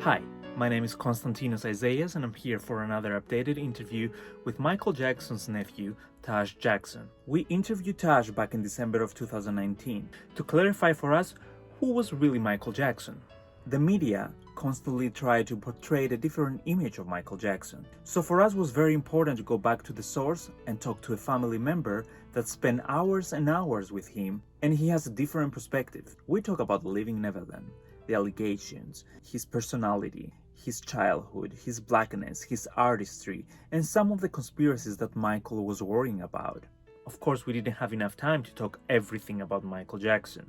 Hi, my name is Konstantinos Isaias and I'm here for another updated interview with Michael Jackson's nephew, Taj Jackson. We interviewed Taj back in December of 2019 to clarify for us who was really Michael Jackson. The media constantly tried to portray a different image of Michael Jackson. So for us it was very important to go back to the source and talk to a family member that spent hours and hours with him, and he has a different perspective. We talk about living Neverland, the allegations, his personality, his childhood, his blackness, his artistry, and some of the conspiracies that Michael was worrying about. Of course, we didn't have enough time to talk everything about Michael Jackson.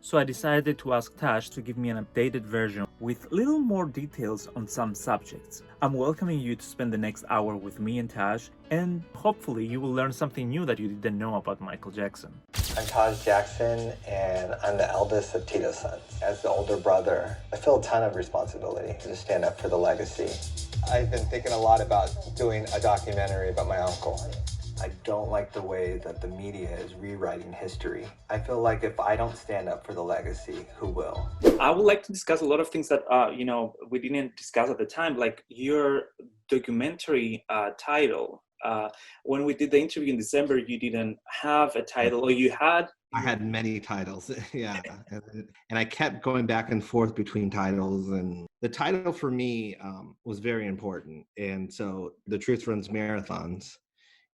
So I decided to ask Taj to give me an updated version with little more details on some subjects. I'm welcoming you to spend the next hour with me and Taj, and hopefully you will learn something new that you didn't know about Michael Jackson. I'm Taj Jackson, and I'm the eldest of Tito's sons. As the older brother, I feel a ton of responsibility to stand up for the legacy. I've been thinking a lot about doing a documentary about my uncle. I don't like the way that the media is rewriting history. I feel like if I don't stand up for the legacy, who will? I would like to discuss a lot of things that we didn't discuss at the time, like your documentary title. When we did the interview in December, you didn't have a title, or you had? I had many titles, yeah. And I kept going back and forth between titles. And the title for me was very important. And so The Truth Runs Marathons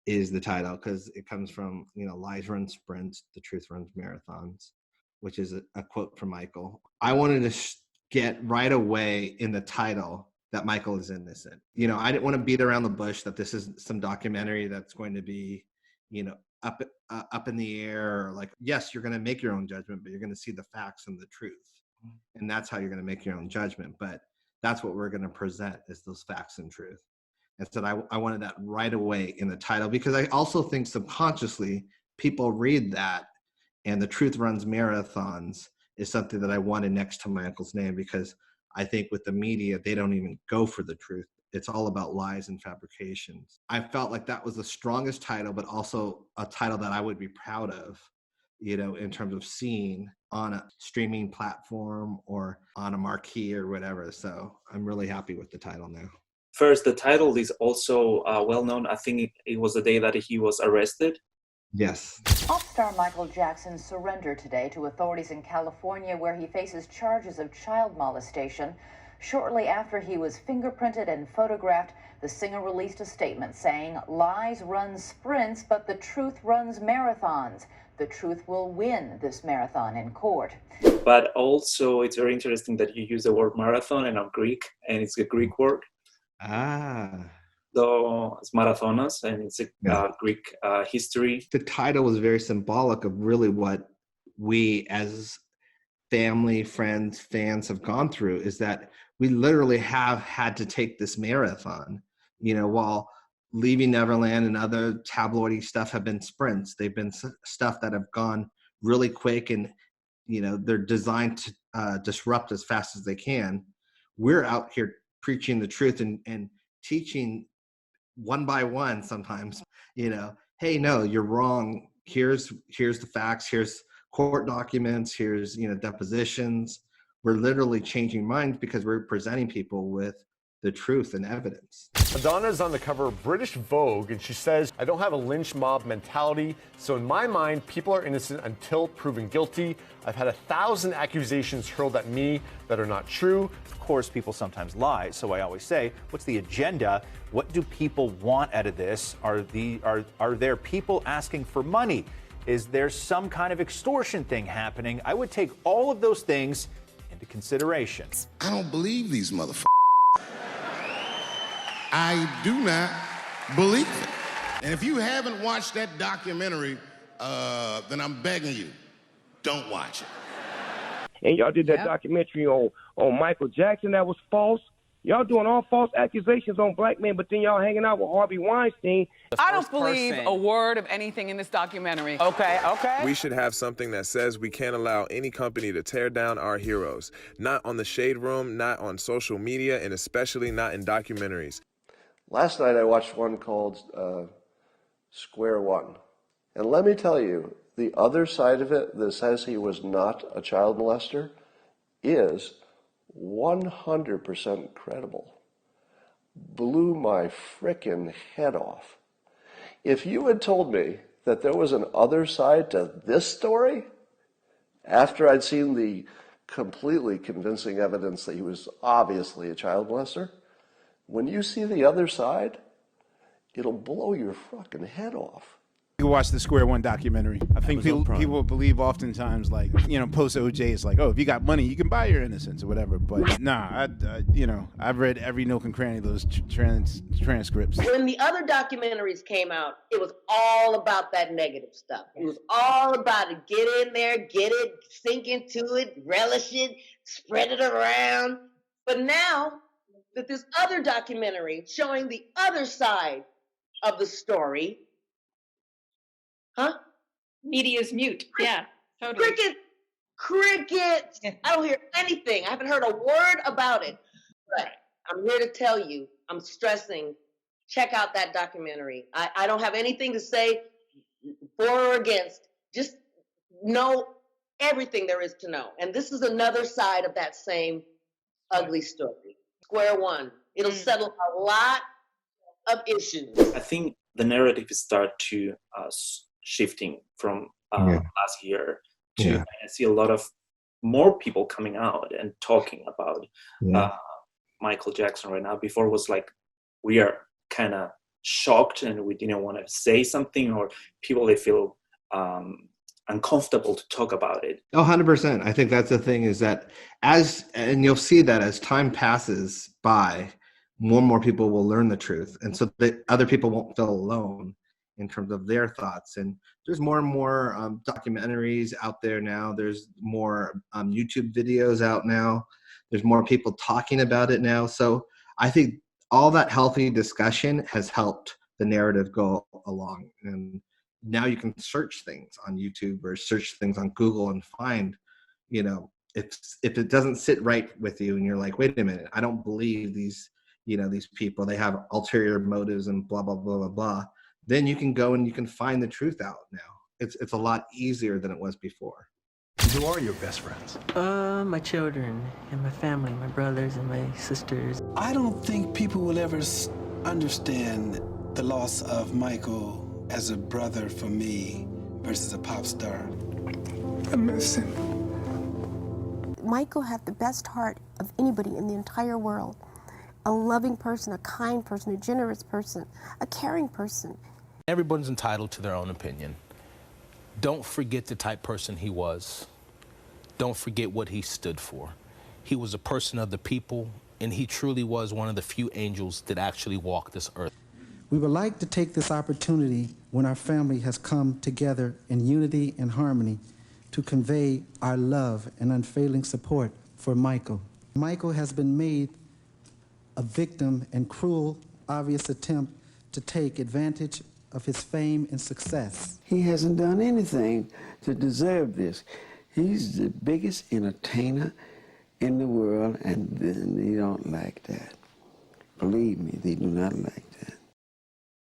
is the title, because it comes from, lies run sprints, the truth runs marathons, which is a quote from Michael. I wanted to get right away in the title that Michael is innocent. I didn't want to beat around the bush that this is some documentary that's going to be, up in the air, or like, yes, you're going to make your own judgment, but you're going to see the facts and the truth. And that's how you're going to make your own judgment. But that's what we're going to present, is those facts and truth. And so I wanted that right away in the title, because I also think subconsciously people read that, and The Truth Runs Marathons is something that I wanted next to my uncle's name, because I think with the media, they don't even go for the truth. It's all about lies and fabrications. I felt like that was the strongest title, but also a title that I would be proud of, in terms of seeing on a streaming platform or on a marquee or whatever. So I'm really happy with the title now. First, the title is also well known. I think it was the day that he was arrested. Yes. Pop star Michael Jackson surrendered today to authorities in California, where he faces charges of child molestation. Shortly after he was fingerprinted and photographed, the singer released a statement saying, "Lies run sprints, but the truth runs marathons. The truth will win this marathon in court." But also, it's very interesting that you use the word marathon and not Greek, and it's a Greek word. So it's marathonos, and it's a Greek history. The title was very symbolic of really what we as family, friends, fans have gone through, is that we literally have had to take this marathon, while Leaving Neverland and other tabloidy stuff have been sprints. They've been stuff that have gone really quick, and, they're designed to disrupt as fast as they can. We're out here preaching the truth and teaching one by one sometimes, hey, no, you're wrong. Here's the facts. Here's court documents. Here's, depositions. We're literally changing minds because we're presenting people with the truth and evidence. Madonna is on the cover of British Vogue, and she says, "I don't have a lynch mob mentality, so in my mind, people are innocent until proven guilty. I've had 1,000 accusations hurled at me that are not true." Of course, people sometimes lie, so I always say, what's the agenda? What do people want out of this? Are there people asking for money? Is there some kind of extortion thing happening? I would take all of those things into consideration. I don't believe these motherfuckers. I do not believe it. And if you haven't watched that documentary, then I'm begging you, don't watch it. And y'all did that documentary on Michael Jackson that was false. Y'all doing all false accusations on black men, but then y'all hanging out with Harvey Weinstein. I don't believe a word of anything in this documentary. Okay. We should have something that says we can't allow any company to tear down our heroes. Not on the Shade Room, not on social media, and especially not in documentaries. Last night I watched one called Square One. And let me tell you, the other side of it that says he was not a child molester is 100% credible. Blew my frickin' head off. If you had told me that there was an other side to this story, after I'd seen the completely convincing evidence that he was obviously a child molester, when you see the other side, it'll blow your fucking head off. You can watch the Square One documentary. I think people believe oftentimes, like, you know, post OJ, it's like, oh, if you got money, you can buy your innocence or whatever. But nah, I've read every nook and cranny of those transcripts. When the other documentaries came out, it was all about that negative stuff. It was all about it. Get in there, get it, sink into it, relish it, spread it around. But now that this other documentary showing the other side of the story, Media's mute. Yeah, totally. Cricket. I don't hear anything. I haven't heard a word about it. But I'm here to tell you, I'm stressing, check out that documentary. I don't have anything to say for or against. Just know everything there is to know. And this is another side of that same ugly story. Square One. It'll settle a lot of issues. I think the narrative started to shifting from last year to I see a lot of more people coming out and talking about Michael Jackson right now. Before it was like we are kind of shocked and we didn't want to say something, or people, they feel uncomfortable to talk about it. 100%. I think that's the thing, is that and you'll see that as time passes by, more and more people will learn the truth. And so that other people won't feel alone in terms of their thoughts. And there's more and more documentaries out there now. There's more YouTube videos out now. There's more people talking about it now. So I think all that healthy discussion has helped the narrative go along. And now you can search things on YouTube or search things on Google and find, you know, if it doesn't sit right with you and you're like, wait a minute, I don't believe these, you know, these people, they have ulterior motives and blah, blah, blah, blah, blah. Then you can go and you can find the truth out now. It's a lot easier than it was before. Who are your best friends? My children and my family, my brothers and my sisters. I don't think people will ever understand the loss of Michael as a brother for me versus a pop star. I miss him. Michael had the best heart of anybody in the entire world. A loving person, a kind person, a generous person, a caring person. Everyone's entitled to their own opinion. Don't forget the type person he was. Don't forget what he stood for. He was a person of the people, and he truly was one of the few angels that actually walked this earth. We would like to take this opportunity, when our family has come together in unity and harmony, to convey our love and unfailing support for Michael. Michael has been made a victim and cruel, obvious attempt to take advantage of his fame and success. He hasn't done anything to deserve this. He's the biggest entertainer in the world, and they don't like that. Believe me, they do not like that.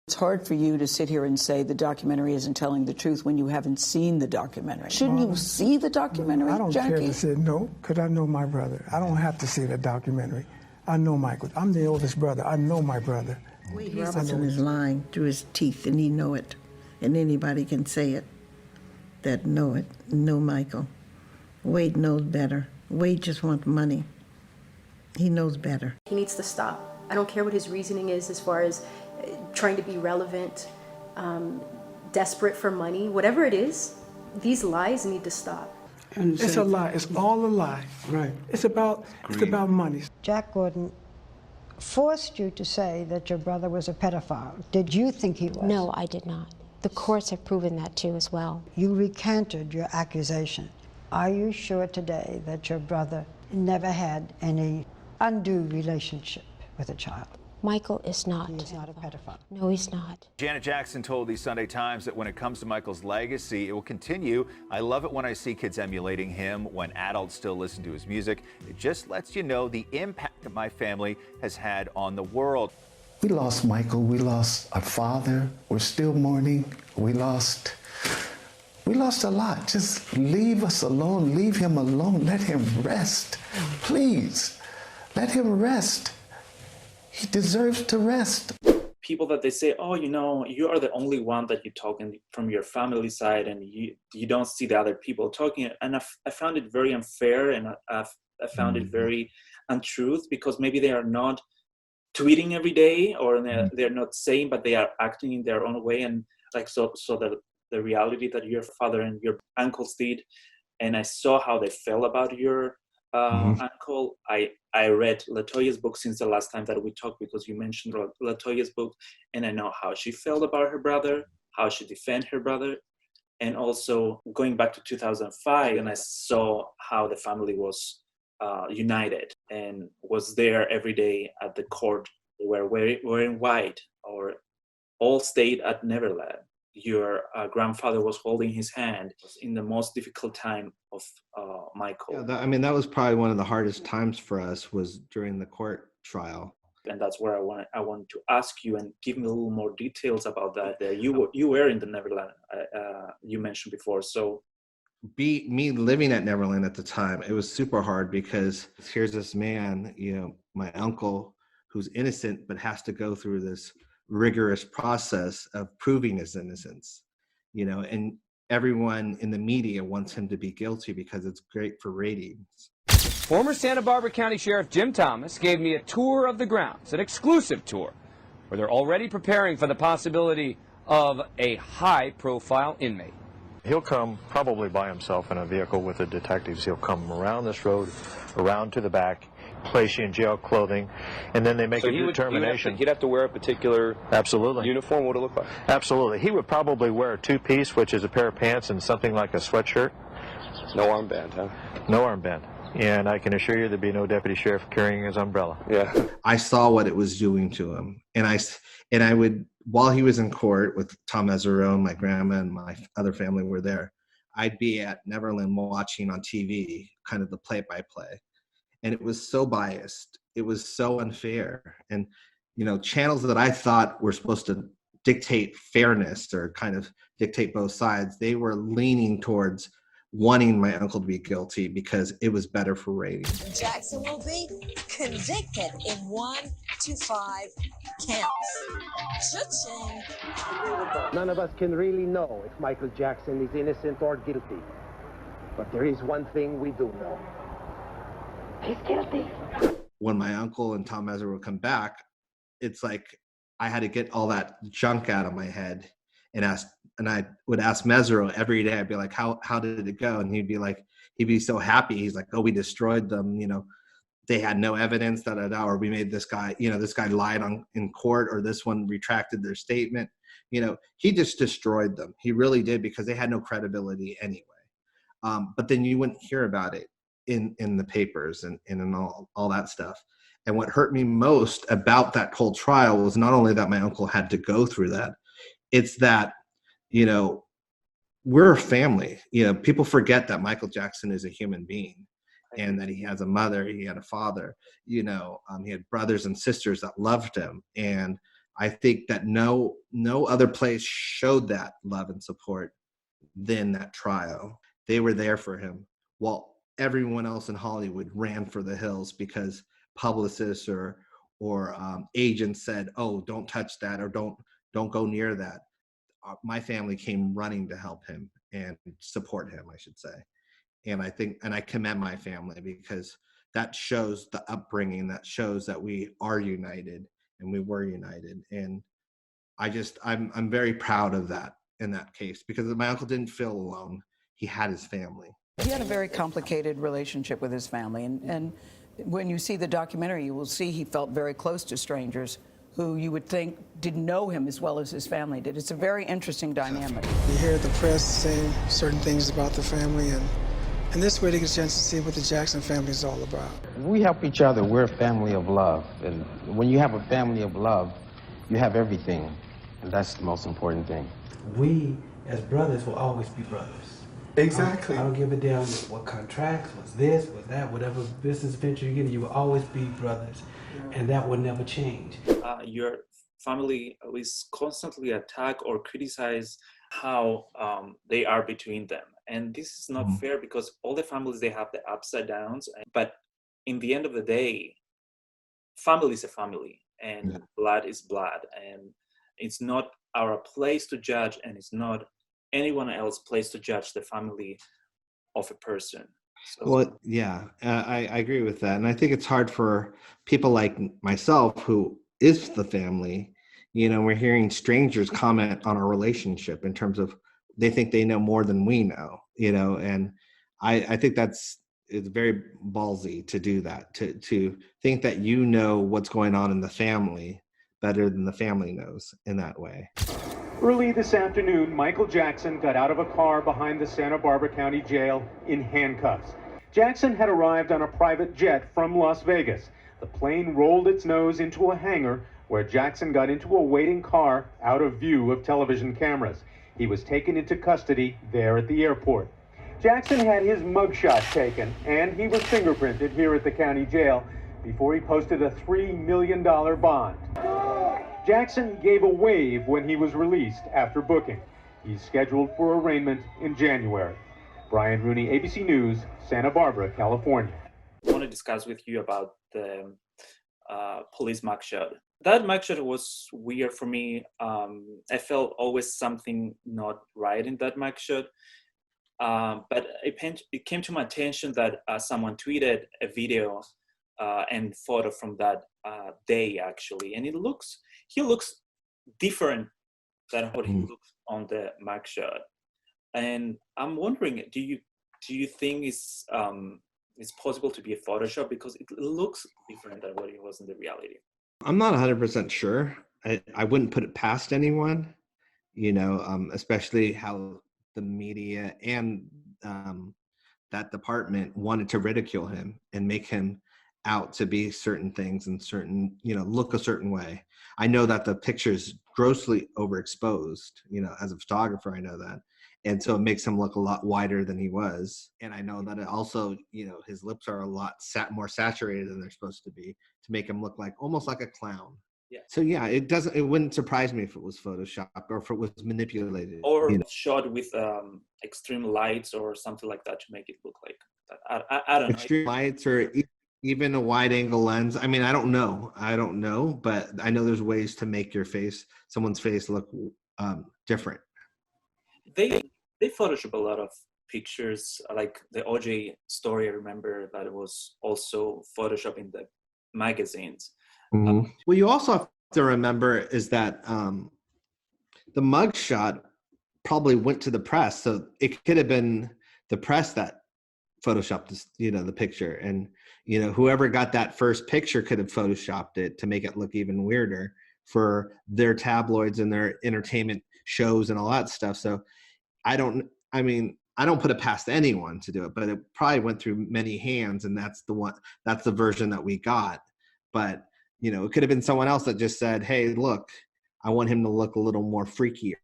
It's hard for you to sit here and say the documentary isn't telling the truth when you haven't seen the documentary. Shouldn't you see the documentary, I don't Jackie? care to say no, because I know my brother. I don't have to see the documentary. I know Michael. I'm the oldest brother. I know my brother. Wade Robinson is lying through his teeth, and he know it. And anybody can say it that know Michael. Wade knows better. Wade just wants money. He knows better. He needs to stop. I don't care what his reasoning is as far as trying to be relevant, desperate for money, whatever it is, these lies need to stop. It's a lie. It's all a lie. Right. It's about money. Jack Gordon forced you to say that your brother was a pedophile. Did you think he was? No, I did not. The courts have proven that too as well. You recanted your accusation. Are you sure today that your brother never had any undue relationship with a child? Michael is not. He's not a pedophile. No, he's not. Janet Jackson told the Sunday Times that when it comes to Michael's legacy, it will continue. I love it when I see kids emulating him, when adults still listen to his music. It just lets you know the impact that my family has had on the world. We lost Michael. We lost our father. We're still mourning. We lost a lot. Just leave us alone. Leave him alone. Let him rest. Please. Let him rest. He deserves to rest. People that they say, oh, you know, you are the only one that you talk from your family side, and you don't see the other people talking. And I found it very unfair, and I found it very untruth, because maybe they are not tweeting every day, or they're not saying, but they are acting in their own way. And like, so the reality that your father and your uncles did, and I saw how they felt about your uncle. I read Latoya's book since the last time that we talked, because you mentioned Latoya's book, and I know how she felt about her brother, how she defended her brother. And also going back to 2005, and I saw how the family was united and was there every day at the court. They were wearing white, or all stayed at Neverland. Your grandfather was holding his hand in the most difficult time of Michael. Yeah, that was probably one of the hardest times for us, was during the court trial. And that's where I wanted to ask you, and give me a little more details about that. You were in the Neverland, you mentioned before. So me living at Neverland at the time, it was super hard, because here's this man, my uncle, who's innocent, but has to go through this rigorous process of proving his innocence, and everyone in the media wants him to be guilty because it's great for ratings. Former Santa Barbara County Sheriff Jim Thomas gave me a tour of the grounds, an exclusive tour, where they're already preparing for the possibility of a high-profile inmate. He'll come probably by himself in a vehicle with the detectives. He'll come around this road, around to the back, place you in jail clothing, and then they make a determination. He'd have to wear a particular uniform. What would it look like? Absolutely. He would probably wear a two-piece, which is a pair of pants and something like a sweatshirt. No armband, huh? No armband. And I can assure you there'd be no deputy sheriff carrying his umbrella. Yeah. I saw what it was doing to him. And I would, while he was in court with Tom Mesereau, my grandma and my other family were there, I'd be at Neverland watching on TV, kind of the play-by-play. And it was so biased. It was so unfair. And, channels that I thought were supposed to dictate fairness or kind of dictate both sides, they were leaning towards wanting my uncle to be guilty because it was better for ratings. Jackson will be convicted in 1 to 5 counts. Cha-ching. None of us can really know if Michael Jackson is innocent or guilty. But there is one thing we do know. He's guilty. When my uncle and Tom Mesereau would come back, it's like I had to get all that junk out of my head and I would ask Mesereau every day. I'd be like, how did it go? And he'd be so happy. He's like, oh, we destroyed them. They had no evidence, or we made this guy, this guy lied in court, or this one retracted their statement. He just destroyed them. He really did, because they had no credibility anyway. But then you wouldn't hear about it in the papers and in all that stuff. And what hurt me most about that whole trial was not only that my uncle had to go through that, it's that, we're a family. People forget that Michael Jackson is a human being, and that he has a mother, he had a father, he had brothers and sisters that loved him. And I think that no other place showed that love and support than that trial. They were there for him, while everyone else in Hollywood ran for the hills because publicists or agents said, oh, don't touch that, or don't go near that. My family came running to help him and support him, I should say. And I commend my family, because that shows the upbringing, that shows that we are united, and we were united. And I'm very proud of that in that case, because my uncle didn't feel alone. He had his family. He had a very complicated relationship with his family. And when you see the documentary, you will see he felt very close to strangers who you would think didn't know him as well as his family did. It's a very interesting dynamic. You hear the press saying certain things about the family, and this way they get a chance to see what the Jackson family is all about. We help each other. We're a family of love. And when you have a family of love, you have everything. And that's the most important thing. We, as brothers, will always be brothers. Exactly. I don't give a damn what contracts, what's this, what's that, whatever business venture you get, you will always be brothers. And that will never change. Your family is constantly attack or criticize how they are between them. And this is not fair, because all the families, they have the ups and downs. But in the end of the day, family is a family, and blood is blood, and it's not our place to judge, and it's not anyone else's place to judge the family of a person. So, Well, yeah, I agree with that. And I think it's hard for people like myself, who is the family. We're hearing strangers comment on our relationship in terms of they think they know more than we know, and I think it's very ballsy to do that, to think that what's going on in the family better than the family knows in that way. Early this afternoon, Michael Jackson got out of a car behind the Santa Barbara County Jail in handcuffs. Jackson had arrived on a private jet from Las Vegas. The plane rolled its nose into a hangar where Jackson got into a waiting car out of view of television cameras. He was taken into custody there at the airport. Jackson had his mugshot taken, and he was fingerprinted here at the county jail before he posted a $3 million bond. Jackson gave a wave when he was released after booking. He's scheduled for arraignment in January. Brian Rooney, ABC News, Santa Barbara, California. I want to discuss with you about the police mugshot. That mugshot was weird for me. I felt always something not right in that mugshot. But it came to my attention that someone tweeted a video and photo from that day, actually, and he looks different than what he looks on the mugshot. And I'm wondering, do you think it's possible to be a Photoshop, because it looks different than what it was in the reality? I'm not 100% sure. I wouldn't put it past anyone, especially how the media and that department wanted to ridicule him and make him out to be certain things and certain, look a certain way. I know that the picture's grossly overexposed, as a photographer, I know that. And so it makes him look a lot wider than he was. And I know that it also, his lips are a lot more saturated than they're supposed to be, to make him look almost like a clown. Yeah. So yeah, it wouldn't surprise me if it was Photoshopped or if it was manipulated. Or shot with extreme lights or something like that to make it look like that. I don't know. Extreme lights or even a wide angle lens. I mean, I don't know, but I know there's ways to make someone's face look different. They Photoshop a lot of pictures, like the OJ story. I remember that it was also Photoshop in the magazines. Mm-hmm. Well, you also have to remember is that the mugshot probably went to the press, so it could have been the press that photoshopped, the picture, and whoever got that first picture could have photoshopped it to make it look even weirder for their tabloids and their entertainment shows and all that stuff. So I don't put it past anyone to do it, but it probably went through many hands, and that's the version that we got. But it could have been someone else that just said, hey, look, I want him to look a little more freakier,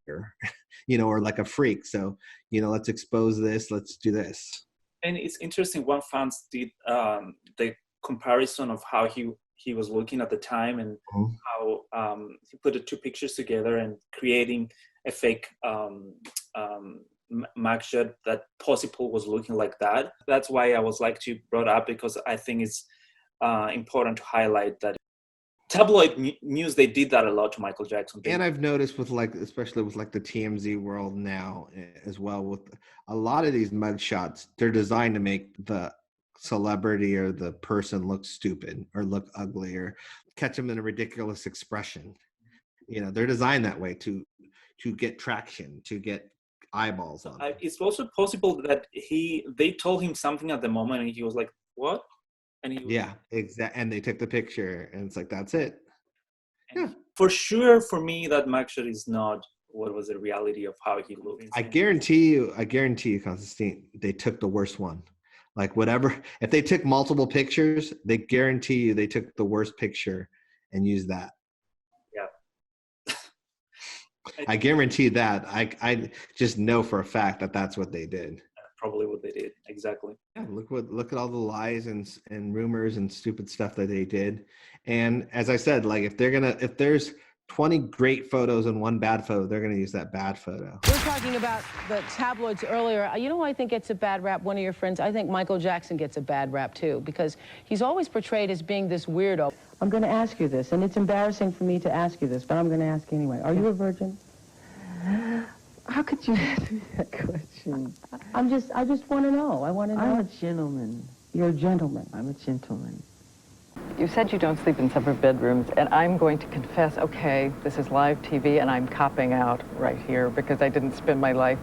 or like a freak. So, let's expose this, let's do this. And it's interesting, one fan did the comparison of how he was looking at the time, and how he put the two pictures together and creating a fake mugshot that possible was looking like that. That's why I was to brought up, because I think it's important to highlight that tabloid news, they did that a lot to Michael Jackson. And I've noticed especially with the TMZ world now as well, with a lot of these mugshots, they're designed to make the celebrity or the person look stupid or look ugly or catch them in a ridiculous expression. They're designed that way to get traction, to get eyeballs on them. It's also possible that they told him something at the moment and he was like, what? And exactly. And they took the picture, and it's that's it. Yeah. For sure, for me, that mugshot is not what was the reality of how he looked. I guarantee you, Constantine, they took the worst one. Whatever, if they took multiple pictures, they guarantee you they took the worst picture and used that. Yeah. I guarantee that. I just know for a fact that that's what they did. Probably what they did, exactly. Yeah, look at all the lies and rumors and stupid stuff that they did. And as I said, if there's 20 great photos and one bad photo, they're going to use that bad photo. We were talking about the tabloids earlier. You know who I think gets a bad rap? One of your friends. I think Michael Jackson gets a bad rap, too, because he's always portrayed as being this weirdo. I'm going to ask you this, and it's embarrassing for me to ask you this, but I'm going to ask anyway. Are you a virgin? How could you ask me that question? I just want to know. I want to know. I'm a gentleman. You're a gentleman. I'm a gentleman. You said you don't sleep in separate bedrooms, and I'm going to confess, okay, this is live TV, and I'm copping out right here because I didn't spend my life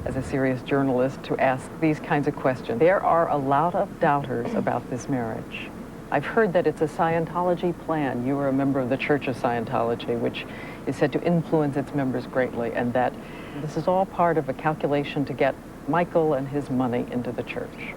as a serious journalist to ask these kinds of questions. There are a lot of doubters about this marriage. I've heard that it's a Scientology plan. You were a member of the Church of Scientology, which is said to influence its members greatly, and that this is all part of a calculation to get Michael and his money into the church.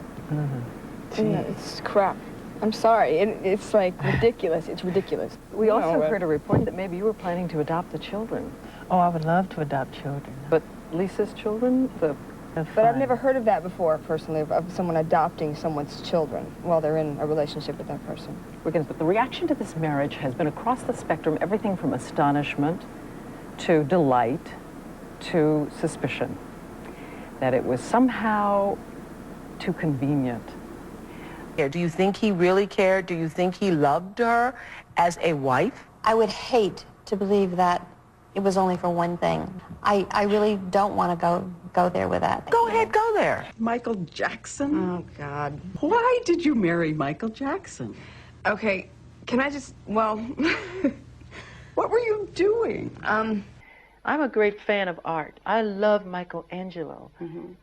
It's crap. I'm sorry. It's like ridiculous. It's ridiculous. We also heard a report that maybe you were planning to adopt the children. Oh, I would love to adopt children. But Lisa's children? But I've never heard of that before, personally, of someone adopting someone's children while they're in a relationship with that person. But the reaction to this marriage has been across the spectrum, everything from astonishment to delight to suspicion, that it was somehow too convenient. Do you think he really cared? Do you think he loved her as a wife? I would hate to believe that it was only for one thing. I really don't want to go there with that. Go ahead, go there. Michael Jackson? Oh, God. Why did you marry Michael Jackson? Okay, can I just, well... What were you doing? I'm a great fan of art. I love Michelangelo.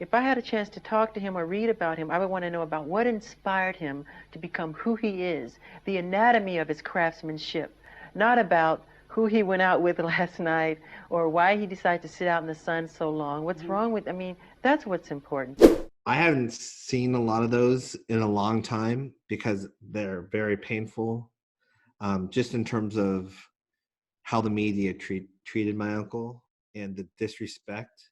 If I had a chance to talk to him or read about him, I would want to know about what inspired him to become who he is, the anatomy of his craftsmanship, not about who he went out with last night or why he decided to sit out in the sun so long. What's wrong with, I mean, that's what's important. I haven't seen a lot of those in a long time because they're very painful, just in terms of how the media treated my uncle and the disrespect.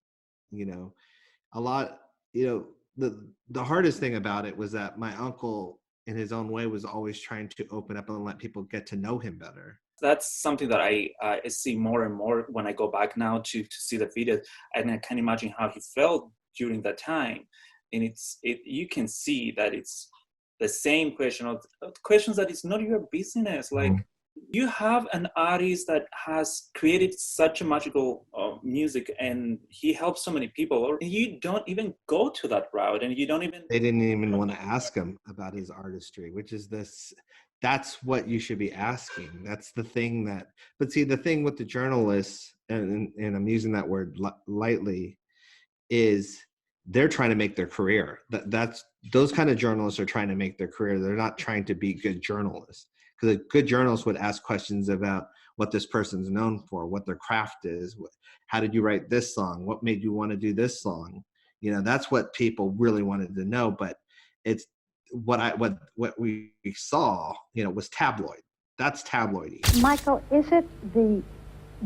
A lot, the hardest thing about it was that my uncle in his own way was always trying to open up and let people get to know him better. That's something that I see more and more when I go back now to see the videos, and I can imagine how he felt during that time. And you can see that it's the same questions that it's not your business. Like, you have an artist that has created such a magical music, and he helps so many people, and you don't even go to that route, and you don't even... They didn't even want to ask him about his artistry, which is that's what you should be asking. That's the thing that... But see, the thing with the journalists, and I'm using that word lightly, is they're trying to make their career. Those kind of journalists are trying to make their career. They're not trying to be good journalists. Because a good journalist would ask questions about what this person's known for, what their craft is, how did you write this song, what made you want to do this song. That's what people really wanted to know. But it's what we saw, was tabloid. That's tabloidy. Michael, is it the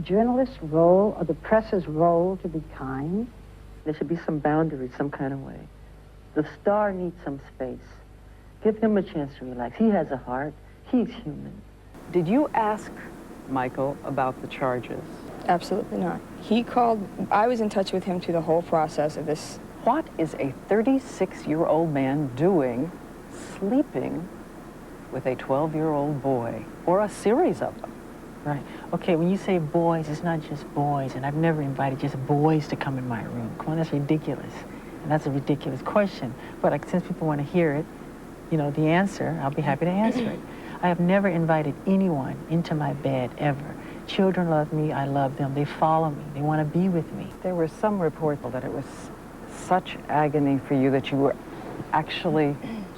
journalist's role or the press's role to be kind? There should be some boundaries, some kind of way. The star needs some space. Give him a chance to relax. He has a heart. He's human. Did you ask Michael about the charges? Absolutely not. He called, I was in touch with him through the whole process of this. What is a 36-year-old man doing sleeping with a 12-year-old boy, or a series of them? Right. Okay, when you say boys, it's not just boys, and I've never invited just boys to come in my room. Come on, that's ridiculous. And that's a ridiculous question. But since people want to hear it, the answer, I'll be happy to answer it. I have never invited anyone into my bed, ever. Children love me, I love them, they follow me, they want to be with me. There was some report that it was such agony for you that you were actually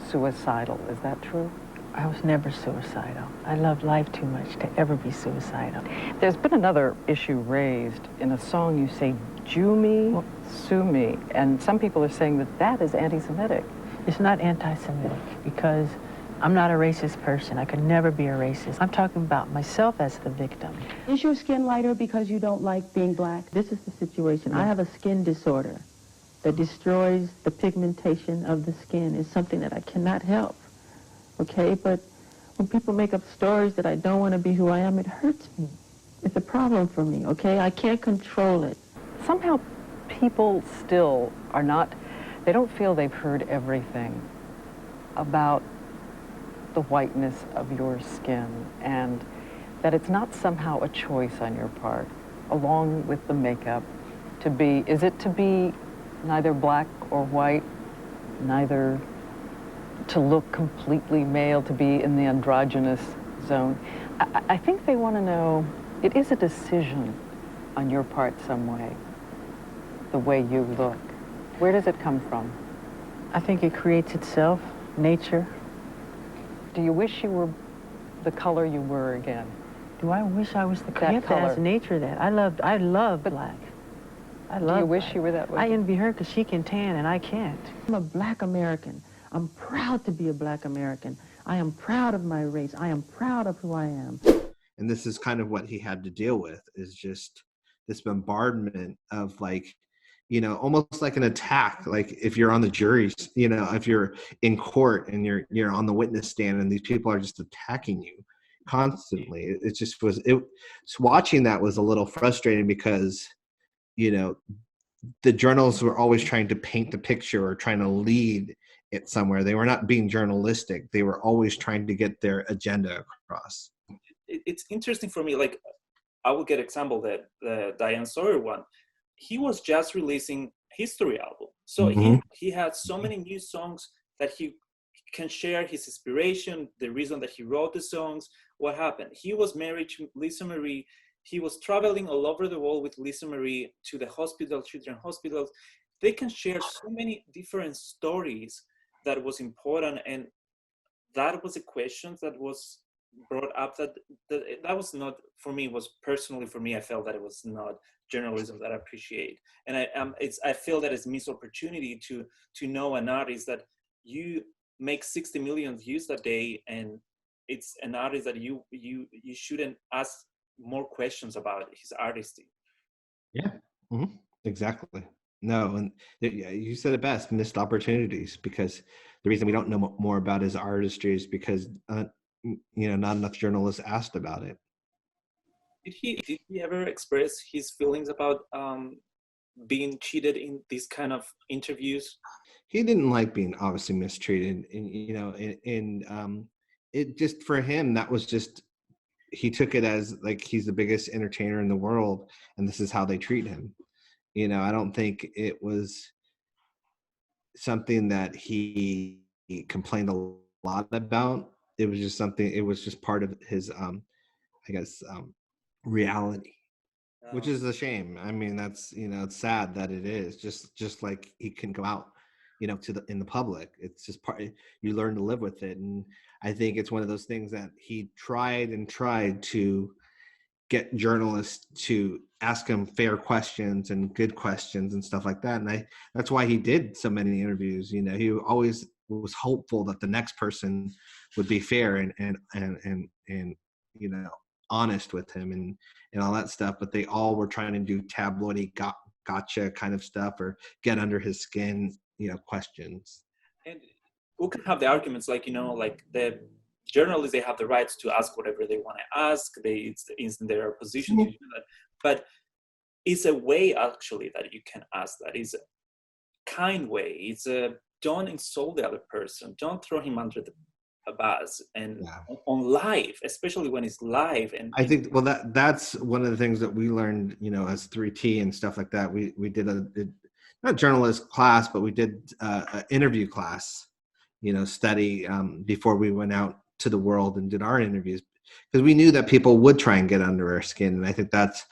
suicidal. Is that true? I was never suicidal. I love life too much to ever be suicidal. There's been another issue raised. In a song you say, "Jew me, sue me," and some people are saying that is anti-Semitic. It's not anti-Semitic because I'm not a racist person. I could never be a racist. I'm talking about myself as the victim. Is your skin lighter because you don't like being black? This is the situation. I have a skin disorder that destroys the pigmentation of the skin. It's something that I cannot help, okay? But when people make up stories that I don't want to be who I am, it hurts me. It's a problem for me, okay? I can't control it. Somehow people still are not, they don't feel they've heard everything about the whiteness of your skin, and that it's not somehow a choice on your part, along with the makeup, to be, is it to be neither black or white, neither to look completely male, to be in the androgynous zone? I think they want to know, it is a decision on your part some way, the way you look. Where does it come from? I think it creates itself, nature. Do you wish you were the color you were again? Do I wish I was the color? You have to color. ask nature that. I love black. I love Do you wish black. you were that way? I envy her because she can tan and I can't. I'm a black American. I'm proud to be a black American. I am proud of my race. I am proud of who I am. And this is kind of what he had to deal with, is just this bombardment of, like, you know, almost like an attack. Like if you're on the juries, you know, if you're in court and you're on the witness stand and these people are just attacking you constantly. It just was, watching that was a little frustrating because, you know, the journalists were always trying to paint the picture or trying to lead it somewhere. They were not being journalistic. They were always trying to get their agenda across. It's interesting for me, like, I will get example that the Diane Sawyer one, he was just releasing history album. So he had so many new songs that he can share his inspiration, the reason that he wrote the songs, what happened. He was married to Lisa Marie. He was traveling all over the world with Lisa Marie to the hospital, children's hospitals. They can share so many different stories that was important. And that was a question that was brought up that was not, for me, was personally for me, I felt that it was not journalism that I appreciate. And I feel that it's missed opportunity to know an artist that you make 60 million views a day, and it's an artist that you shouldn't ask more questions about his artistry. Yeah, exactly. No, and you said it best, missed opportunities, because the reason we don't know more about his artistry is because you know, not enough journalists asked about it. Did he ever express his feelings about being cheated in these kind of interviews? He didn't like being obviously mistreated, and you know, it just, for him, that was just, he took it as like he's the biggest entertainer in the world and this is how they treat him. You know, I don't think it was something that he complained a lot about. It was just something, it was just part of his I guess reality, which is a shame. I mean, that's, you know, it's sad that it is just like he can go out, you know, in the public. It's just part, you learn to live with it. And I think it's one of those things that he tried to get journalists to ask him fair questions and good questions and stuff like that. And that's why he did so many interviews. You know, he always was hopeful that the next person would be fair and you know, honest with him and all that stuff. But they all were trying to do tabloidy gotcha kind of stuff, or get under his skin, you know, questions. And we can have the arguments, like, you know, like the journalists, they have the rights to ask whatever they want to ask. It's in their position to do that. But it's a way, actually, that you can ask that. It's a kind way. It's a, don't insult the other person. Don't throw him under the bus. And on live, especially when it's live. And I think, well, that's one of the things that we learned, you know, as 3T and stuff like that. We did not journalist class, but we did an interview class, you know, study before we went out to the world and did our interviews, because we knew that people would try and get under our skin. And I think that's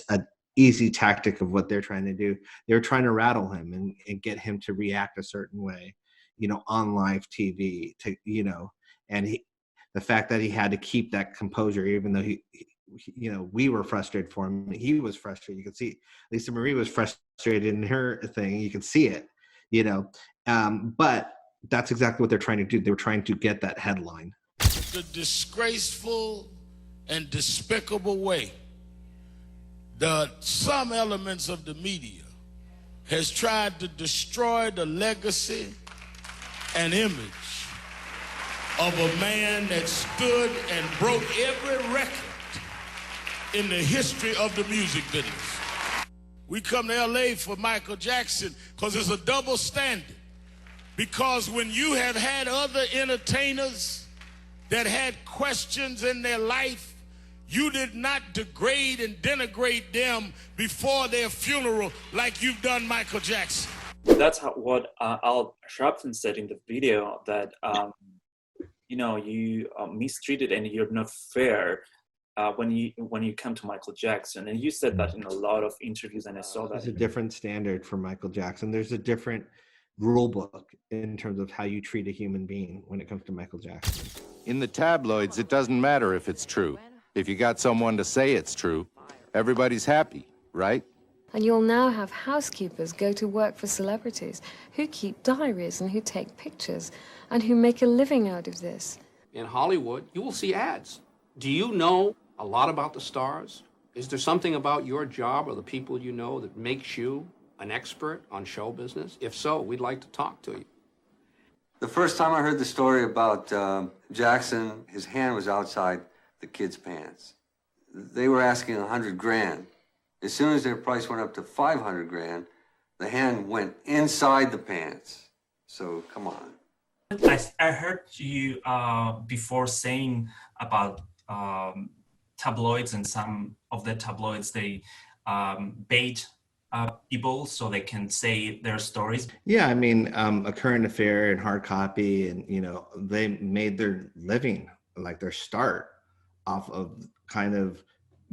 an easy tactic of what they're trying to do. They're trying to rattle him and get him to react a certain way, you know, on live TV, to, you know, and the fact that he had to keep that composure, even though he you know, we were frustrated for him. He was frustrated. You could see Lisa Marie was frustrated in her thing. You could see it, you know, but that's exactly what they're trying to do. They were trying to get that headline. The disgraceful and despicable way some elements of the media has tried to destroy the legacy and image of a man that stood and broke every record in the history of the music business. We come to LA for Michael Jackson because it's a double standard. Because when you have had other entertainers that had questions in their life, you did not degrade and denigrate them before their funeral like you've done Michael Jackson. That's what Al Sharpton said in the video, that you mistreated and you're not fair when you come to Michael Jackson. And you said that in a lot of interviews, and I saw that. There's a different standard for Michael Jackson. There's a different rule book in terms of how you treat a human being when it comes to Michael Jackson. In the tabloids, it doesn't matter if it's true. If you got someone to say it's true, everybody's happy, right? And you'll now have housekeepers go to work for celebrities who keep diaries and who take pictures and who make a living out of this. In Hollywood, you will see ads. Do you know a lot about the stars? Is there something about your job or the people you know that makes you an expert on show business? If so, we'd like to talk to you. The first time I heard the story about Jackson, his hand was outside the kid's pants. They were asking 100 grand. As soon as their price went up to 500 grand, the hand went inside the pants. So come on. I heard you before saying about tabloids, and some of the tabloids, they bait people so they can say their stories. Yeah, I mean, A Current Affair and Hard Copy, and they made their living, like their start, off of kind of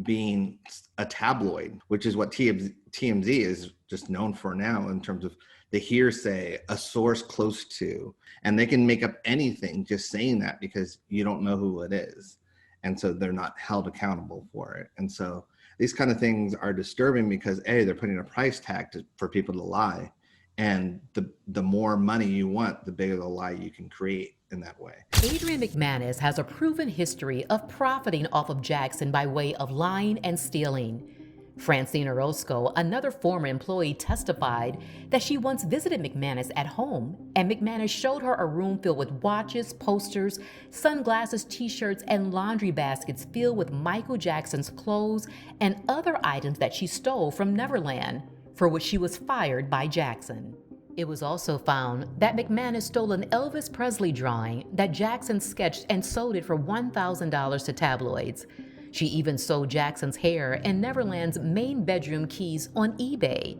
being a tabloid, which is what TMZ is just known for now, in terms of the hearsay, a source close to, and they can make up anything just saying that because you don't know who it is. And so they're not held accountable for it. And so these kind of things are disturbing because they're putting a price tag for people to lie. And the more money you want, the bigger the lie you can create in that way. Adrian McManus has a proven history of profiting off of Jackson by way of lying and stealing. Francine Orozco, another former employee, testified that she once visited McManus at home, and McManus showed her a room filled with watches, posters, sunglasses, t-shirts, and laundry baskets filled with Michael Jackson's clothes and other items that she stole from Neverland, for which she was fired by Jackson. It was also found that McManus stole an Elvis Presley drawing that Jackson sketched and sold it for $1,000 to tabloids. She even sold Jackson's hair and Neverland's main bedroom keys on eBay.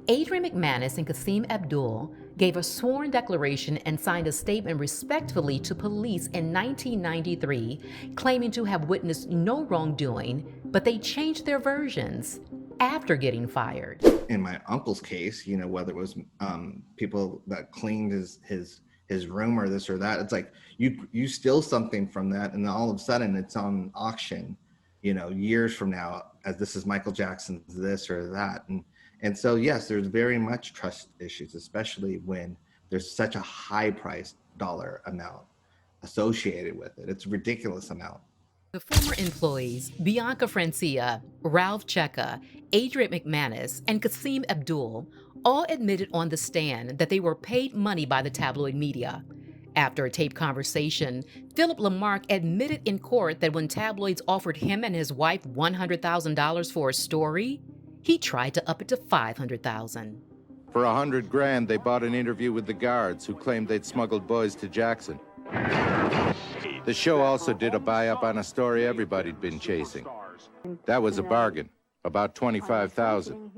Adrian McManus and Kasim Abdul gave a sworn declaration and signed a statement respectfully to police in 1993, claiming to have witnessed no wrongdoing, but they changed their versions after getting fired. In my uncle's case, whether it was people that cleaned his room or this or that, it's like you steal something from that, and then all of a sudden it's on auction, years from now, as this is Michael Jackson's this or that. And so, yes, there's very much trust issues, especially when there's such a high price dollar amount associated with it. It's a ridiculous amount. The former employees, Bianca Francia, Ralph Cheka, Adrian McManus, and Kasim Abdul, all admitted on the stand that they were paid money by the tabloid media. After a taped conversation, Philip Lamarck admitted in court that when tabloids offered him and his wife $100,000 for a story, he tried to up it to $500,000. For 100 grand, they bought an interview with the guards who claimed they'd smuggled boys to Jackson. The show also did a buy-up on a story everybody'd been chasing. That was a bargain, about $25,000.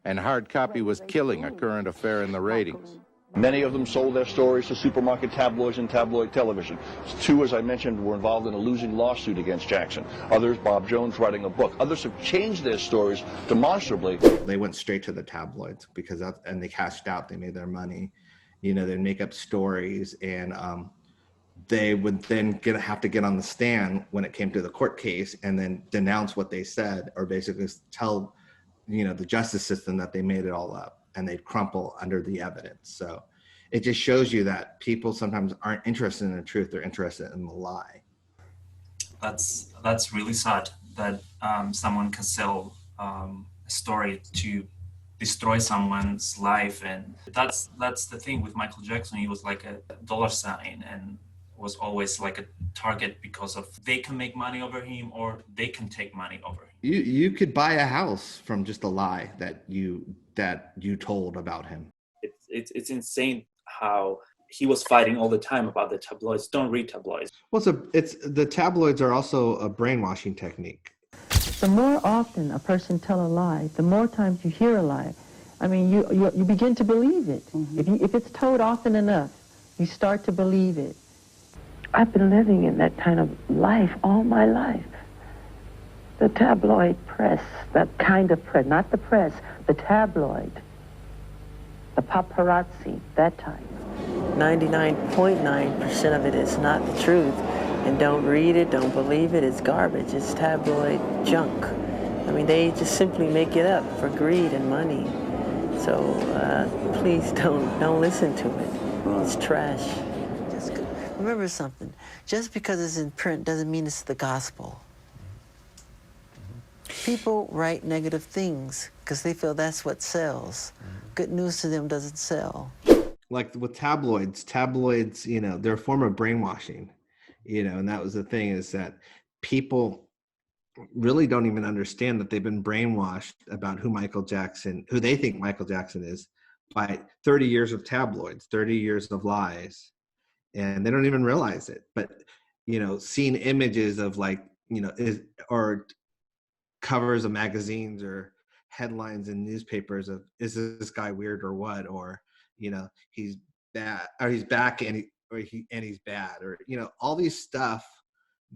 And Hard Copy was killing A Current Affair in the ratings. Many of them sold their stories to supermarket tabloids and tabloid television. Two, as I mentioned, were involved in a losing lawsuit against Jackson. Others, Bob Jones writing a book. Others have changed their stories demonstrably. They went straight to the tabloids because and they cashed out. They made their money. They'd make up stories, and they would then have to get on the stand when it came to the court case and then denounce what they said, or basically tell, the justice system that they made it all up, and they'd crumple under the evidence. So it just shows you that people sometimes aren't interested in the truth; they're interested in the lie. That's really sad that someone can sell a story to destroy someone's life, and that's the thing with Michael Jackson. He was like a dollar sign, and was always like a target because of they can make money over him or they can take money over him. You could buy a house from just a lie that you told about him. It's insane how he was fighting all the time about the tabloids. Don't read tabloids. Well, it's the tabloids are also a brainwashing technique. The more often a person tell a lie, the more times you hear a lie. I mean, you begin to believe it. If it's told often enough, you start to believe it. I've been living in that kind of life all my life. The tabloid press, that kind of press, not the press, the tabloid, the paparazzi, that type. 99.9% of it is not the truth. And don't read it, don't believe it, it's garbage, it's tabloid junk. I mean, they just simply make it up for greed and money. So please don't listen to it. It's trash. Just remember something, just because it's in print doesn't mean it's the gospel. People write negative things because they feel that's what sells. Good news to them doesn't sell. Like with tabloids, they're a form of brainwashing. And that was the thing, is that people really don't even understand that they've been brainwashed about who they think Michael Jackson is, by 30 years of tabloids, 30 years of lies, and they don't even realize it. But, seeing images of or covers of magazines or headlines in newspapers of, is this guy weird or what? Or, he's bad, or he's back and he's bad, or all these stuff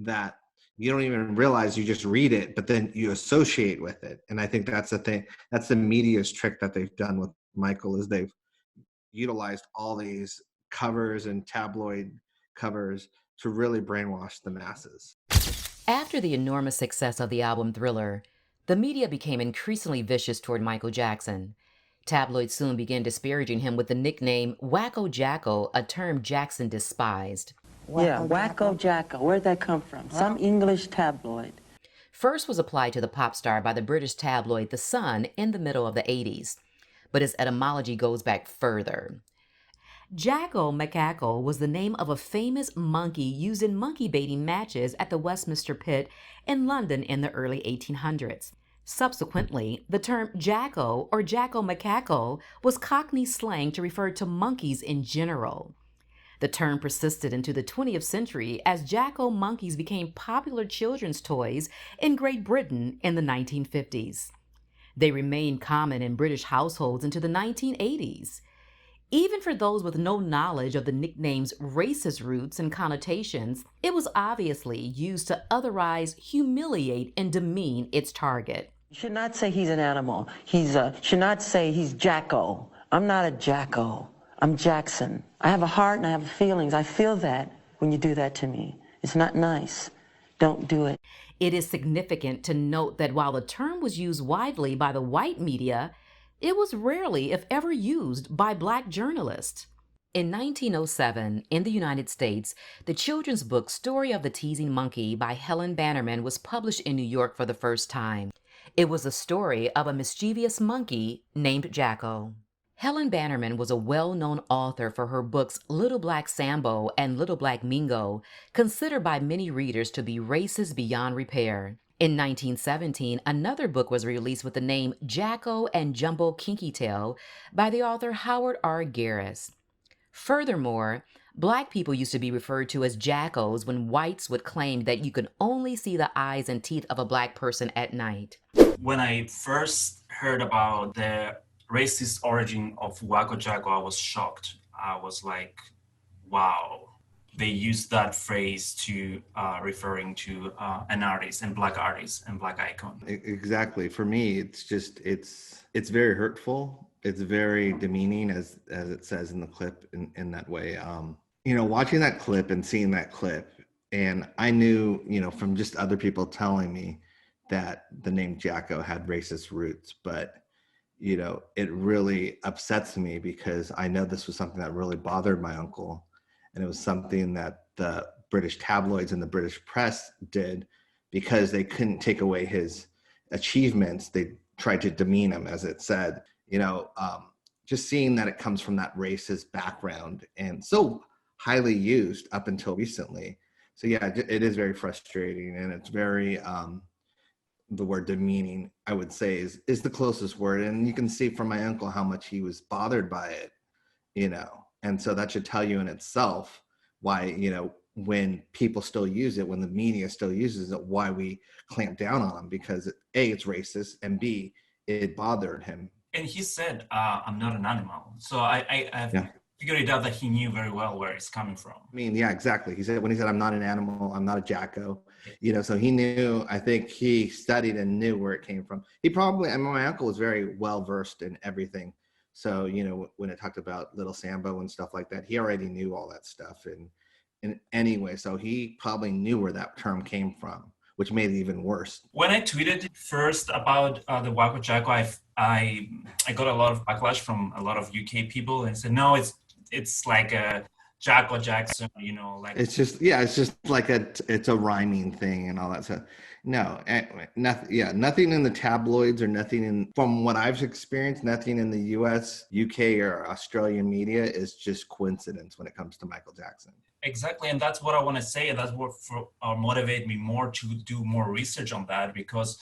that you don't even realize, you just read it, but then you associate with it. And I think that's the thing, that's the media's trick that they've done with Michael, is they've utilized all these covers and tabloid covers to really brainwash the masses. After the enormous success of the album Thriller, the media became increasingly vicious toward Michael Jackson. Tabloids soon began disparaging him with the nickname Wacko Jacko, a term Jackson despised. Wacko Jacko. Where'd that come from? Some English tabloid. First was applied to the pop star by the British tabloid The Sun in the middle of the 80s, but its etymology goes back further. Jacko Macaco was the name of a famous monkey used in monkey baiting matches at the Westminster Pit in London in the early 1800s. Subsequently, the term Jacko or Jacko Macaco was Cockney slang to refer to monkeys in general. The term persisted into the 20th century as Jacko monkeys became popular children's toys in Great Britain in the 1950s. They remained common in British households into the 1980s. Even for those with no knowledge of the nickname's racist roots and connotations, it was obviously used to otherize, humiliate, and demean its target. You should not say he's an animal. Should not say he's Jacko. I'm not a Jacko. I'm Jackson. I have a heart and I have feelings. I feel that when you do that to me. It's not nice. Don't do it. It is significant to note that while the term was used widely by the white media, it was rarely, if ever, used by Black journalists. In 1907, in the United States, the children's book Story of the Teasing Monkey by Helen Bannerman was published in New York for the first time. It was a story of a mischievous monkey named Jacko. Helen Bannerman was a well-known author for her books Little Black Sambo and Little Black Mingo, considered by many readers to be racist beyond repair. In 1917, another book was released with the name Jacko and Jumbo Kinky Tail by the author Howard R. Garris. Furthermore, Black people used to be referred to as Jackos when whites would claim that you could only see the eyes and teeth of a Black person at night. When I first heard about the racist origin of Wacko Jacko, I was shocked. I was like, wow. They used that phrase to referring to an artist and Black icon. Exactly. For me, it's very hurtful. It's very demeaning, as it says in the clip, in that way. Watching that clip and seeing that clip, and I knew, from just other people telling me that the name Jacko had racist roots, but it really upsets me because I know this was something that really bothered my uncle. And it was something that the British tabloids and the British press did because they couldn't take away his achievements. They tried to demean him, as it said. Just seeing that it comes from that racist background and so highly used up until recently. So yeah, it is very frustrating, and it's very the word demeaning, I would say, is the closest word. And you can see from my uncle how much he was bothered by it, and so that should tell you in itself why, when people still use it, when the media still uses it, why we clamp down on them, because A, it's racist, and B, it bothered him. And he said, I'm not an animal. So I figured it out that he knew very well where it's coming from. I mean, yeah, exactly. When he said, I'm not an animal, I'm not a jacko, so he knew, I think he studied and knew where it came from. My uncle was very well versed in everything. So, when it talked about Little Sambo and stuff like that, he already knew all that stuff. And anyway, so he probably knew where that term came from, which made it even worse. When I tweeted first about the Waco Jacko, I got a lot of backlash from a lot of UK people and said, no, it's like a Jacko Jackson, like it's just like it's a rhyming thing and all that stuff. No, nothing in the tabloids or nothing from what I've experienced, nothing in the US, UK, or Australian media is just coincidence when it comes to Michael Jackson. Exactly, and that's what I want to say, and that's what motivate me more to do more research on that, because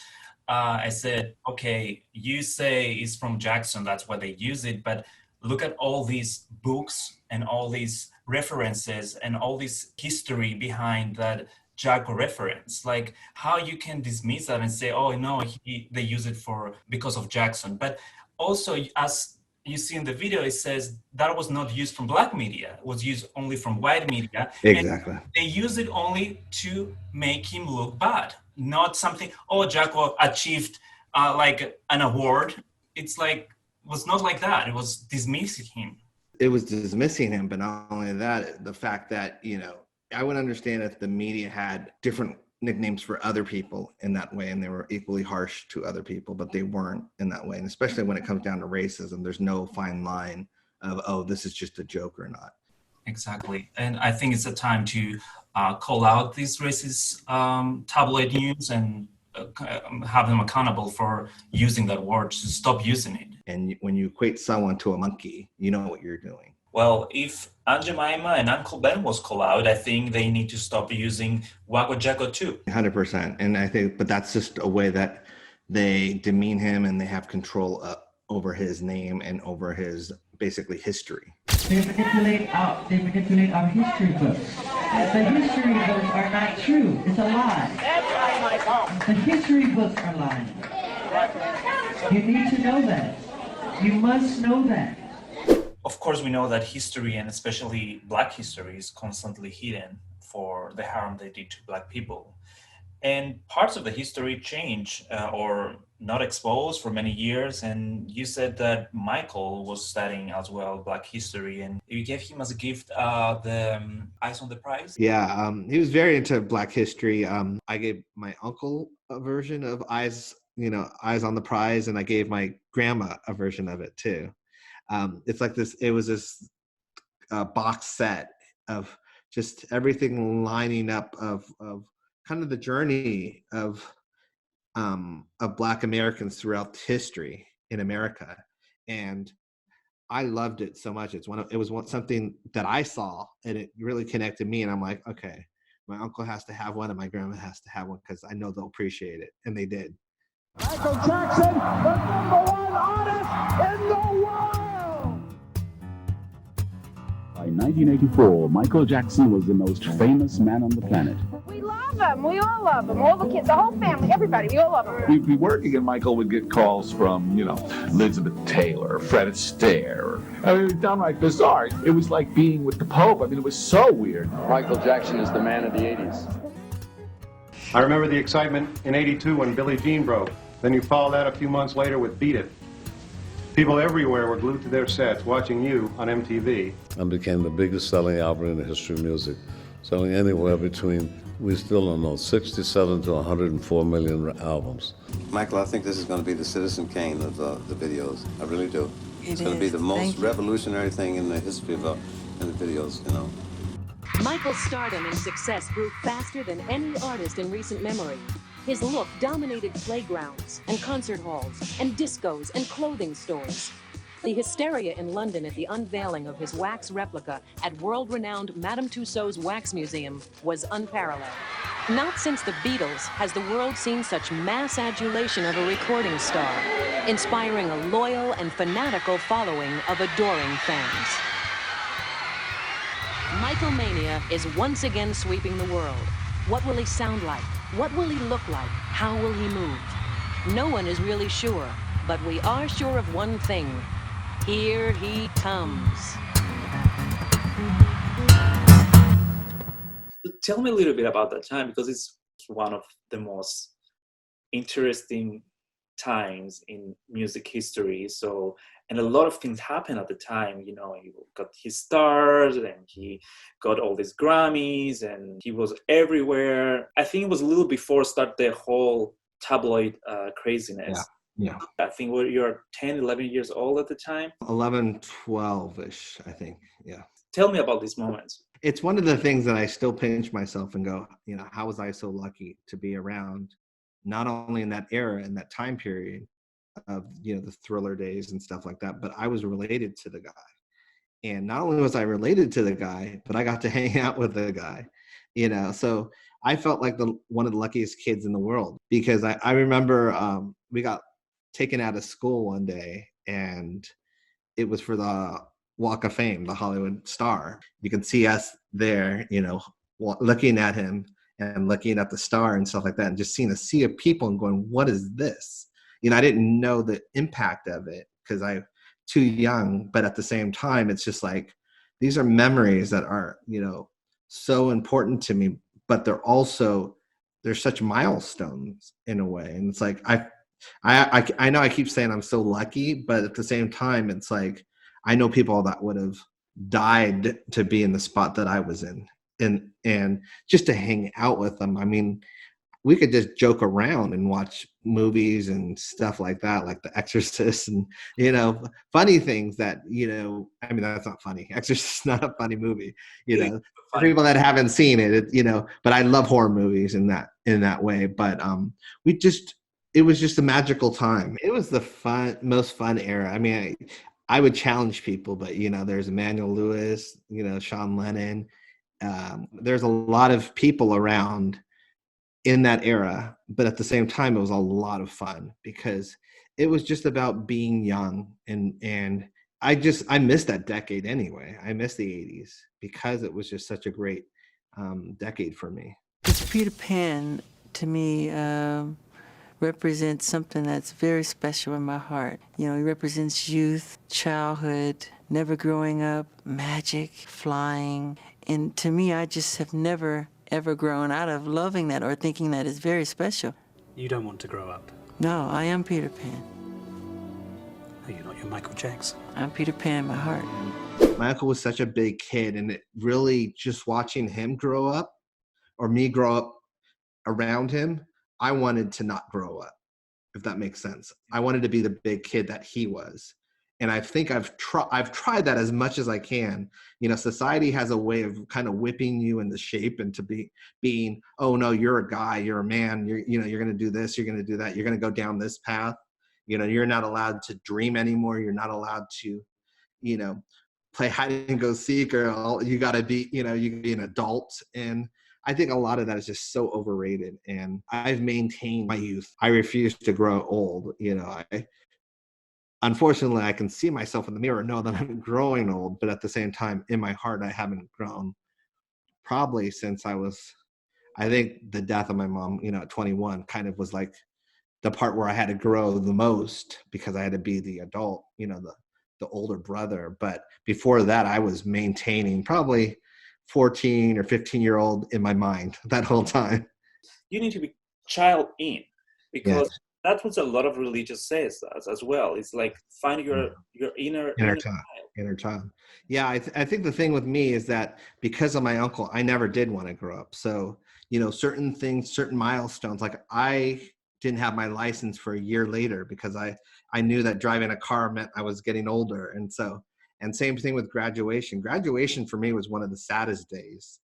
I said, okay, you say it's from Jackson, that's why they use it, but look at all these books and all these references and all this history behind that Jacko reference. Like, how you can dismiss that and say, oh no, they use it because of Jackson. But also, as you see in the video, it says that was not used from black media, it was used only from white media. Exactly. And they use it only to make him look bad, not something, Jacko achieved like an award. It's like, it was not like that. It was dismissing him. It was dismissing him, but not only that, the fact that, I would understand if the media had different nicknames for other people in that way, and they were equally harsh to other people, but they weren't in that way. And especially when it comes down to racism, there's no fine line of, this is just a joke or not. Exactly. And I think it's a time to call out these racist tabloid news and have them accountable for using that word, to stop using it. And when you equate someone to a monkey, you know what you're doing. Well, if Aunt Jemima and Uncle Ben was called out, I think they need to stop using Waco Jacko too. 100%. And I think, but that's just a way that they demean him and they have control over his name and over his basically history. They manipulate our history books. The history books are not true. It's a lie. That's right, Michael. The history books are lying. You need to know that. You must know that. Of course, we know that history, and especially Black history, is constantly hidden for the harm they did to Black people. And parts of the history change or not exposed for many years. And you said that Michael was studying as well Black history, and you gave him as a gift the Eyes on the Prize. Yeah, he was very into Black history. I gave my uncle a version of Eyes on the Prize, and I gave my grandma a version of it too. It's like this. It was this box set of just everything lining up of kind of the journey of Black Americans throughout history in America, and I loved it so much. It was something that I saw, and it really connected me. And I'm like, okay, my uncle has to have one, and my grandma has to have one, because I know they'll appreciate it, and they did. Michael Jackson, the #1 artist in the world! By 1984, Michael Jackson was the most famous man on the planet. We love him. We all love him. All the kids, the whole family, everybody. We all love him. We'd be working, and Michael would get calls from, Elizabeth Taylor, Fred Astaire. I mean, it was downright bizarre. It was like being with the Pope. I mean, it was so weird. Michael Jackson is the man of the 80s. I remember the excitement in '82 when Billie Jean broke. Then you followed that a few months later with Beat It. People everywhere were glued to their sets watching you on MTV. And became the biggest selling album in the history of music, selling anywhere between, we still don't know, 67 to 104 million albums. Michael, I think this is going to be the Citizen Kane of the videos. I really do. It's going to be the most revolutionary thing in the history of in the videos, Michael's stardom and success grew faster than any artist in recent memory. His look dominated playgrounds and concert halls and discos and clothing stores. The hysteria in London at the unveiling of his wax replica at world-renowned Madame Tussauds Wax Museum was unparalleled. Not since the Beatles has the world seen such mass adulation of a recording star, inspiring a loyal and fanatical following of adoring fans. Michael Mania is once again sweeping the world. What will he sound like? What will he look like? How will he move? No one is really sure, but we are sure of one thing. Here he comes. Tell me a little bit about that time, because it's one of the most interesting times in music history. So, and a lot of things happened at the time. You know, he got his stars and he got all these Grammys and he was everywhere. I think it was a little before start the whole tabloid craziness. Yeah. I think you're 10, 11 years old at the time. 11, 12-ish, I think. Yeah. Tell me about these moments. It's one of the things that I still pinch myself and go, you know, how was I so lucky to be around, not only in that era, in that time period of, you know, the Thriller days and stuff like that, but I was related to the guy. And not only was I related to the guy, but I got to hang out with the guy, you know. So I felt like one of the luckiest kids in the world, because I remember we got taken out of school one day and it was for the Walk of Fame, the Hollywood star. You can see us there, you know, looking at him and looking at the star and stuff like that, and just seeing a sea of people and going, what is this? You know, I didn't know the impact of it because I'm too young, but at the same time, it's just like, these are memories that are, you know, so important to me, but they're such milestones in a way. And it's like, I know I keep saying I'm so lucky, but at the same time, it's like, I know people that would have died to be in the spot that I was in, and just to hang out with them. I mean, we could just joke around and watch movies and stuff like that, like The Exorcist, and, you know, funny things that, you know, I mean, that's not funny. Exorcist is not a funny movie, you know, for people that haven't seen it, you know, but I love horror movies in that way. But it was just a magical time. It was the most fun era. I mean, I would challenge people, but, you know, there's Emmanuel Lewis, you know, Sean Lennon. There's a lot of people around in that era, but at the same time, it was a lot of fun because it was just about being young. And I miss that decade anyway. I miss the 80s because it was just such a great decade for me. It's Peter Pan, to me, represents something that's very special in my heart. You know, he represents youth, childhood, never growing up, magic, flying. And to me, I just have never, ever grown out of loving that or thinking that is very special. You don't want to grow up? No, I am Peter Pan. No, you're not. You're Michael Jackson. I'm Peter Pan in my heart. My uncle was such a big kid, and it really, just watching him grow up, or me grow up around him, I wanted to not grow up, if that makes sense. I wanted to be the big kid that he was. And I think I've tried that as much as I can. You know, society has a way of kind of whipping you into shape and to being, oh no, you're a guy, you're a man, you're going to do this, you're going to do that, you're going to go down this path. You know, you're not allowed to dream anymore. You're not allowed to, you know, play hide and go seek, or you got to be, you know, you can be an adult. And I think a lot of that is just so overrated, and I've maintained my youth. I refuse to grow old. You know, unfortunately, I can see myself in the mirror and know that I'm growing old, but at the same time, in my heart, I haven't grown probably since I think the death of my mom, you know, at 21 kind of was like the part where I had to grow the most because I had to be the adult, you know, the older brother. But before that, I was maintaining probably 14 or 15-year-old in my mind that whole time. You need to be child in, because that's what a lot of religious says as well. It's like find your inner child. Yeah, I think the thing with me is that because of my uncle, I never did want to grow up. So, you know, certain things, certain milestones, like I didn't have my license for a year later because I knew that driving a car meant I was getting older. And same thing with graduation. Graduation for me was one of the saddest days.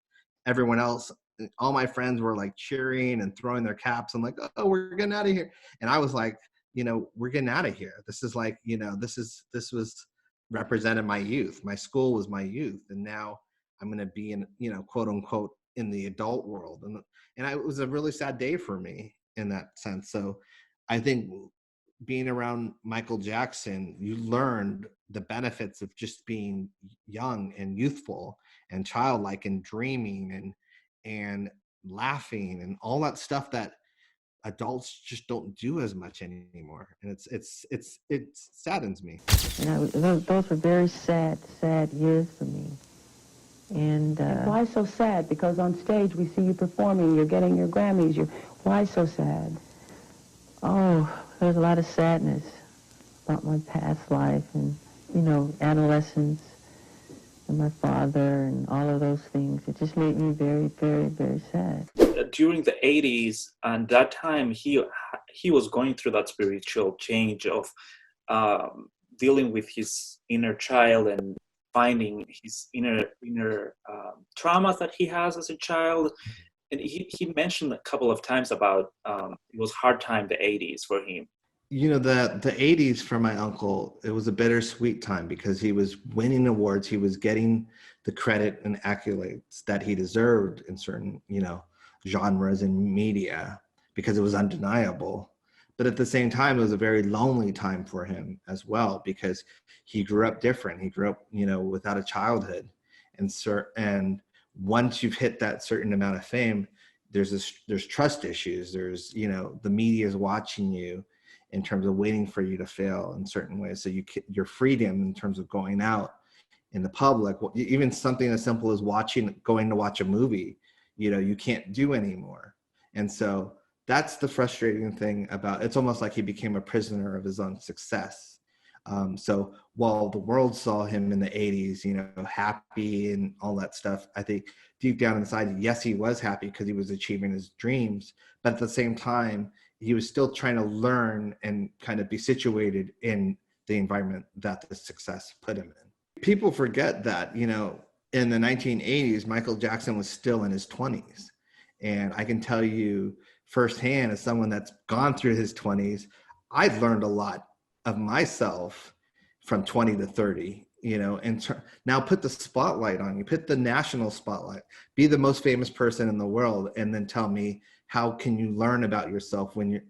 Everyone else, all my friends were like cheering and throwing their caps. I'm like, oh, we're getting out of here. And I was like, we're getting out of here. This is like, this was represented my youth. My school was my youth. And now I'm going to be in, quote unquote, in the adult world. And it was a really sad day for me in that sense. So I think being around Michael Jackson, you learned the benefits of just being young and youthful and childlike and dreaming and laughing and all that stuff that adults just don't do as much anymore. And it saddens me. Those were very sad years for me. And why so sad? Because on stage we see you performing, you're getting your Grammys. Why so sad? Oh, there's a lot of sadness about my past life and, adolescence and my father and all of those things. It just made me very, very, very sad. During the 80s, and that time, he was going through that spiritual change of dealing with his inner child and finding his inner traumas that he has as a child. And he mentioned a couple of times about it was hard time, the 80s for him. The 80s for my uncle, it was a bittersweet time because he was winning awards. He was getting the credit and accolades that he deserved in certain, genres and media because it was undeniable. But at the same time, it was a very lonely time for him as well because he grew up different. He grew up, without a childhood. And once you've hit that certain amount of fame, there's trust issues. There's, the media is watching you in terms of waiting for you to fail in certain ways. So your freedom in terms of going out in the public, even something as simple as going to watch a movie, you can't do anymore. And so that's the frustrating thing about it's almost like he became a prisoner of his own success. So while the world saw him in the 80s, happy and all that stuff, I think deep down inside, yes, he was happy because he was achieving his dreams. But at the same time, he was still trying to learn and kind of be situated in the environment that the success put him in. People forget that, in the 1980s, Michael Jackson was still in his 20s. And I can tell you firsthand, as someone that's gone through his 20s, I've learned a lot of myself from 20 to 30, and now put the spotlight on you, put the national spotlight, be the most famous person in the world, and then tell me, how can you learn about yourself when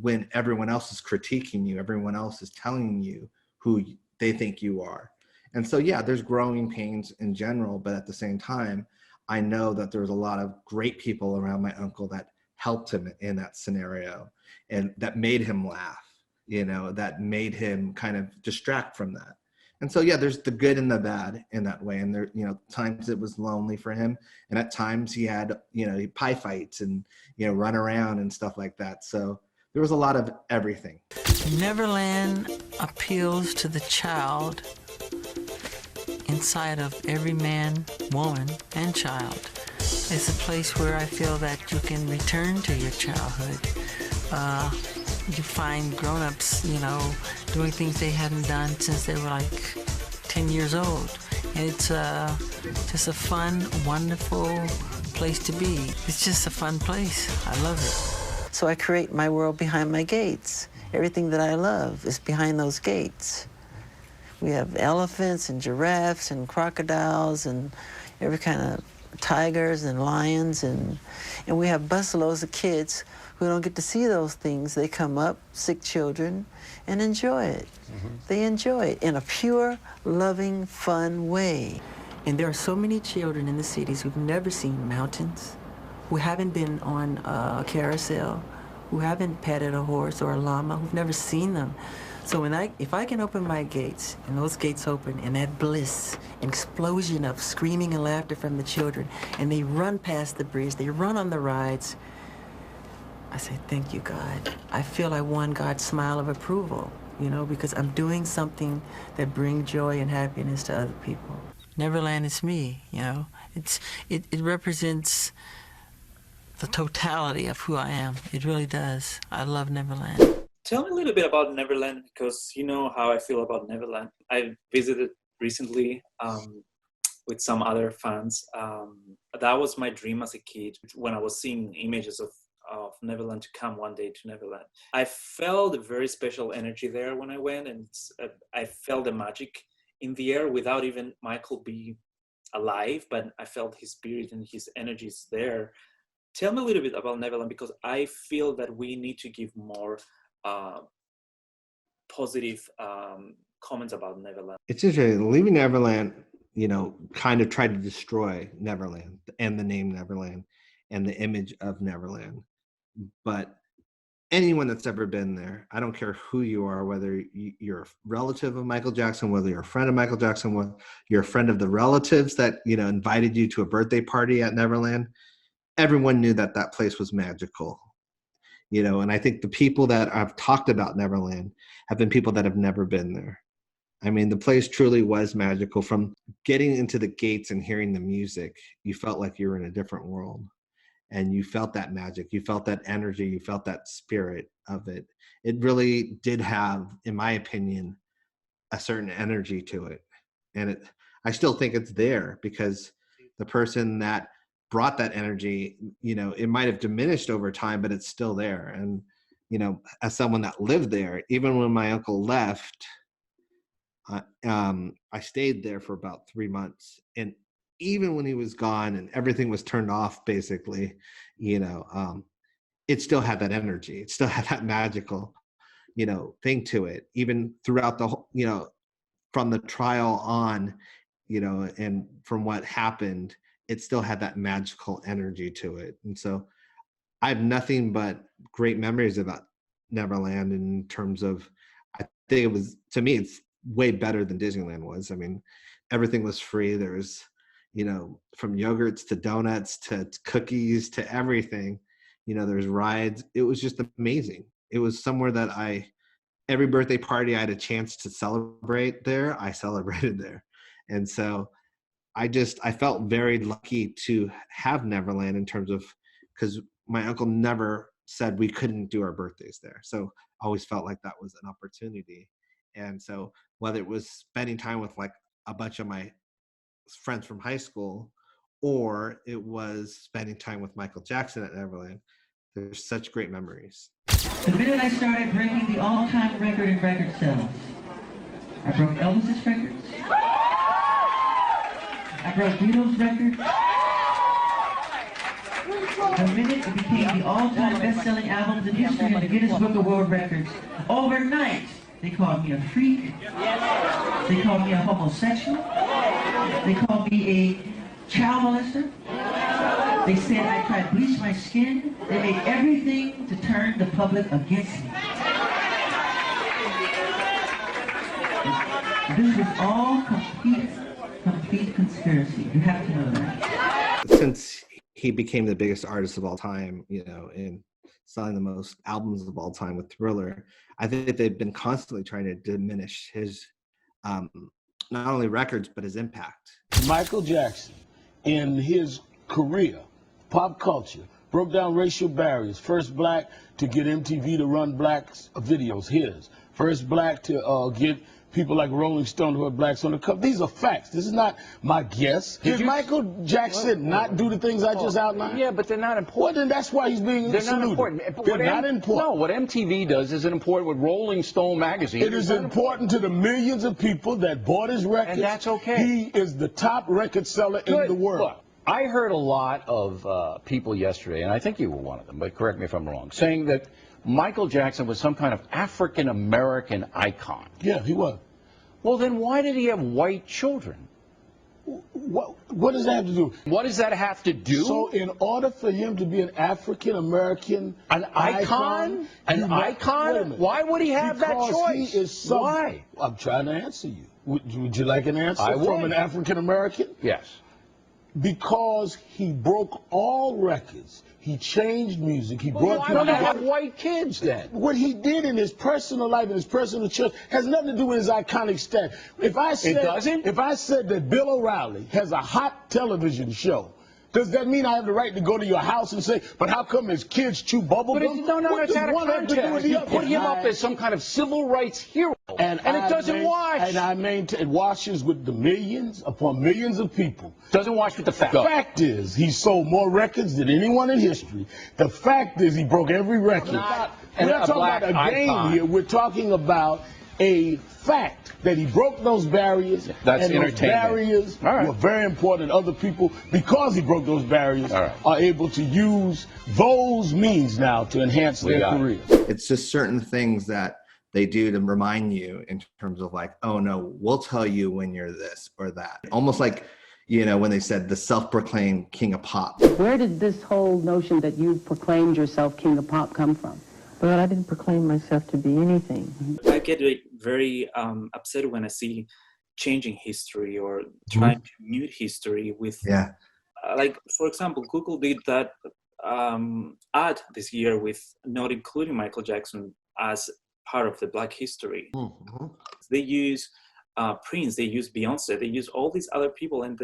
when everyone else is critiquing you, everyone else is telling you who they think you are. And so, yeah, there's growing pains in general, but at the same time, I know that there's a lot of great people around my uncle that helped him in that scenario and that made him laugh, that made him kind of distract from that. And so, yeah, there's the good and the bad in that way. And there, times it was lonely for him. And at times he had, pie fights and, run around and stuff like that. So there was a lot of everything. Neverland appeals to the child inside of every man, woman, and child. It's a place where I feel that you can return to your childhood. You find grown-ups, doing things they hadn't done since they were like 10 years old. And it's just a fun, wonderful place to be. It's just a fun place. I love it. So I create my world behind my gates. Everything that I love is behind those gates. We have elephants and giraffes and crocodiles and every kind of tigers and lions, and we have busloads of kids who don't get to see those things. They come up, sick children, and enjoy it. Mm-hmm. They enjoy it in a pure, loving, fun way. And there are so many children in the cities who've never seen mountains, who haven't been on a carousel, who haven't petted a horse or a llama, who've never seen them. So if I can open my gates, and those gates open, and that bliss, an explosion of screaming and laughter from the children, and they run past the bridge, they run on the rides, I say, thank you, God. I feel I won God's smile of approval, because I'm doing something that brings joy and happiness to other people. Neverland is me, It represents the totality of who I am. It really does. I love Neverland. Tell me a little bit about Neverland, because you know how I feel about Neverland. I visited recently with some other fans. That was my dream as a kid. When I was seeing images of of Neverland to come one day to Neverland. I felt a very special energy there when I went, and I felt the magic in the air without even Michael being alive, but I felt his spirit and his energy is there. Tell me a little bit about Neverland, because I feel that we need to give more positive comments about Neverland. It's interesting. Leaving Neverland, you know, kind of tried to destroy Neverland and the name Neverland and the image of Neverland. But anyone that's ever been there, I don't care who you are, whether you're a relative of Michael Jackson, whether you're a friend of Michael Jackson, whether you're a friend of the relatives that, you know, invited you to a birthday party at Neverland, everyone knew that that place was magical. You know, and I think the people that I've talked about Neverland have been people that have never been there. I mean, the place truly was magical. From getting into the gates and hearing the music, you felt like you were in a different world. And you felt that magic, you felt that energy, you felt that spirit of it. It really did have, in my opinion, a certain energy to it. And I still think it's there, because the person that brought that energy, you know, it might have diminished over time, but it's still there. And, you know, as someone that lived there, even when my uncle left, I stayed there for about 3 months. And even when he was gone and everything was turned off, basically, you know, it still had that energy. It still had that magical, you know, thing to it. Even throughout the whole, you know, from the trial on, you know, and from what happened, it still had that magical energy to it. And so I have nothing but great memories about Neverland in terms of, I think it was, to me, it's way better than Disneyland was. I mean, everything was free. There was, you know, from yogurts to donuts to cookies to everything, you know, there's rides. It was just amazing. It was somewhere that every birthday party I had a chance to celebrate there, I celebrated there. And so I felt very lucky to have Neverland in terms of, because my uncle never said we couldn't do our birthdays there. So I always felt like that was an opportunity. And so whether it was spending time with like a bunch of my friends from high school, or it was spending time with Michael Jackson at Neverland, there's such great memories. The minute I started breaking the all-time record in record sales, I broke Elvis's records, I broke Beatles' records. The minute it became the all-time best-selling albums in history in the Guinness Book of World Records, overnight, they called me a freak, they called me a homosexual, they called me a child molester, they said I tried to bleach my skin, they made everything to turn the public against me. This was all complete conspiracy. You have to know that. Since he became the biggest artist of all time, you know, and selling the most albums of all time with Thriller, I think they've been constantly trying to diminish his, not only records, but his impact. Michael Jackson, in his career, pop culture, broke down racial barriers. First black to get MTV to run black videos, his. First black to get people like Rolling Stone who are blacks on the cover. These are facts. This is not my guess. Did Michael Jackson not do the things I just outlined? Yeah, but they're not important. Well, then that's why he's being They're saluted. not important. They're not important. No, what MTV does is important with Rolling Stone magazine. It is important to the millions of people that bought his records. And that's okay. He is the top record seller in the world. Look, I heard a lot of people yesterday, and I think you were one of them, but correct me if I'm wrong, saying that Michael Jackson was some kind of African-American icon. Yeah, he was. Well, then why did he have white children? What does that have to do? What does that have to do? So in order for him to be an African-American icon? An icon? Why would he have that choice? He is Why? I'm trying to answer you. Would you like an answer from an African-American? Yes. Because he broke all records. He changed music. He brought why people would he have white kids then? What he did in his personal life, in his personal church, has nothing to do with his iconic status. If I said that Bill O'Reilly has a hot television show Does that mean I have the right to go to your house and say, but how come his kids chew bubble gum? No, it's out of context. You put him up as some kind of civil rights hero, and it doesn't wash. And I maintain it washes with the millions upon millions of people. Doesn't wash with the facts. The fact is, he sold more records than anyone in history. The fact is, he broke every record. We're not talking about a game here. We're talking about a fact that he broke those barriers. That's and those barriers were very important. Other people, because he broke those barriers, are able to use those means now to enhance their career. It's just certain things that they do to remind you in terms of like, oh no, we'll tell you when you're this or that. Almost like, you know, when they said the self-proclaimed king of pop. Where did this whole notion that you proclaimed yourself king of pop come from? Well, I didn't proclaim myself to be anything. I get very upset when I see changing history or trying to mute history with, like, for example, Google did that ad this year with not including Michael Jackson as part of the Black history. They use Prince, they use Beyonce, they use all these other people, and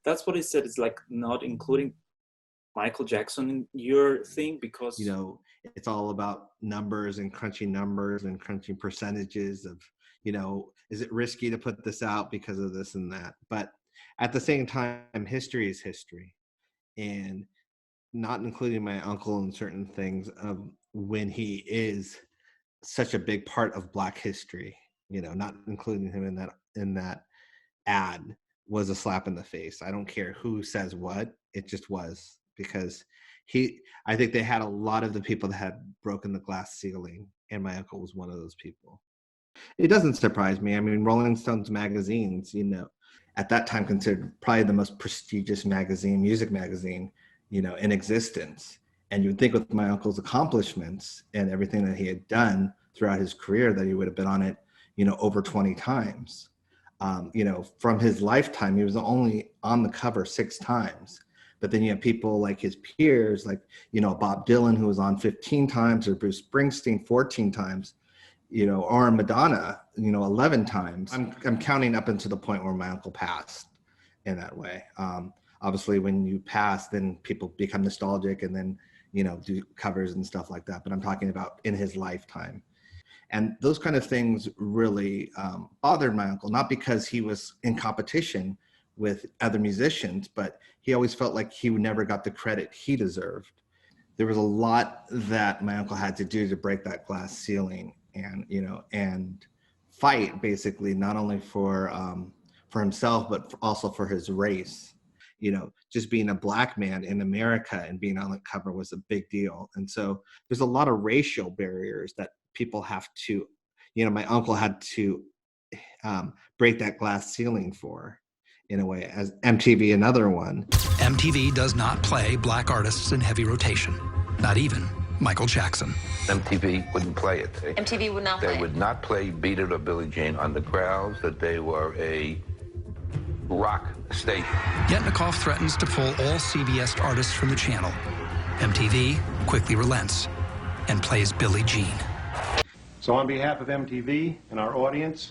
that's what it said. It's like not including Michael Jackson in your thing because, you know, it's all about numbers and crunching percentages of, you know, is it risky to put this out because of this and that? But at the same time, history is history, and not including my uncle in certain things of when he is such a big part of Black history, you know, not including him in that ad was a slap in the face. I don't care who says what, it just was, because I think they had a lot of the people that had broken the glass ceiling, and my uncle was one of those people. It doesn't surprise me. I mean, Rolling Stones magazines, you know, at that time considered probably the most prestigious magazine, music magazine, you know, in existence. And you would think with my uncle's accomplishments and everything that he had done throughout his career that he would have been on it, you know, over 20 times. You know, from his lifetime, he was only on the cover 6 times. But then you have people like his peers, like, you know, Bob Dylan, who was on 15 times, or Bruce Springsteen 14 times, you know, or Madonna, you know, 11 times. I'm counting up into the point where my uncle passed in that way. Obviously, when you pass, then people become nostalgic and then, you know, do covers and stuff like that. But I'm talking about in his lifetime. And those kind of things really bothered my uncle, not because he was in competition with other musicians, but he always felt like he never got the credit he deserved. There was a lot that my uncle had to do to break that glass ceiling, and, you know, and fight basically not only for himself, but also for his race. You know, just being a Black man in America and being on the cover was a big deal. And so there's a lot of racial barriers that people have to, you know, my uncle had to break that glass ceiling for, in a way, as MTV, another one. MTV does not play Black artists in heavy rotation, not even Michael Jackson. MTV wouldn't play it. MTV would not play it. They would not play Beat It or Billie Jean on the grounds that they were a rock station. Yetnikoff threatens to pull all CBS artists from the channel. MTV quickly relents and plays Billie Jean. So on behalf of MTV and our audience,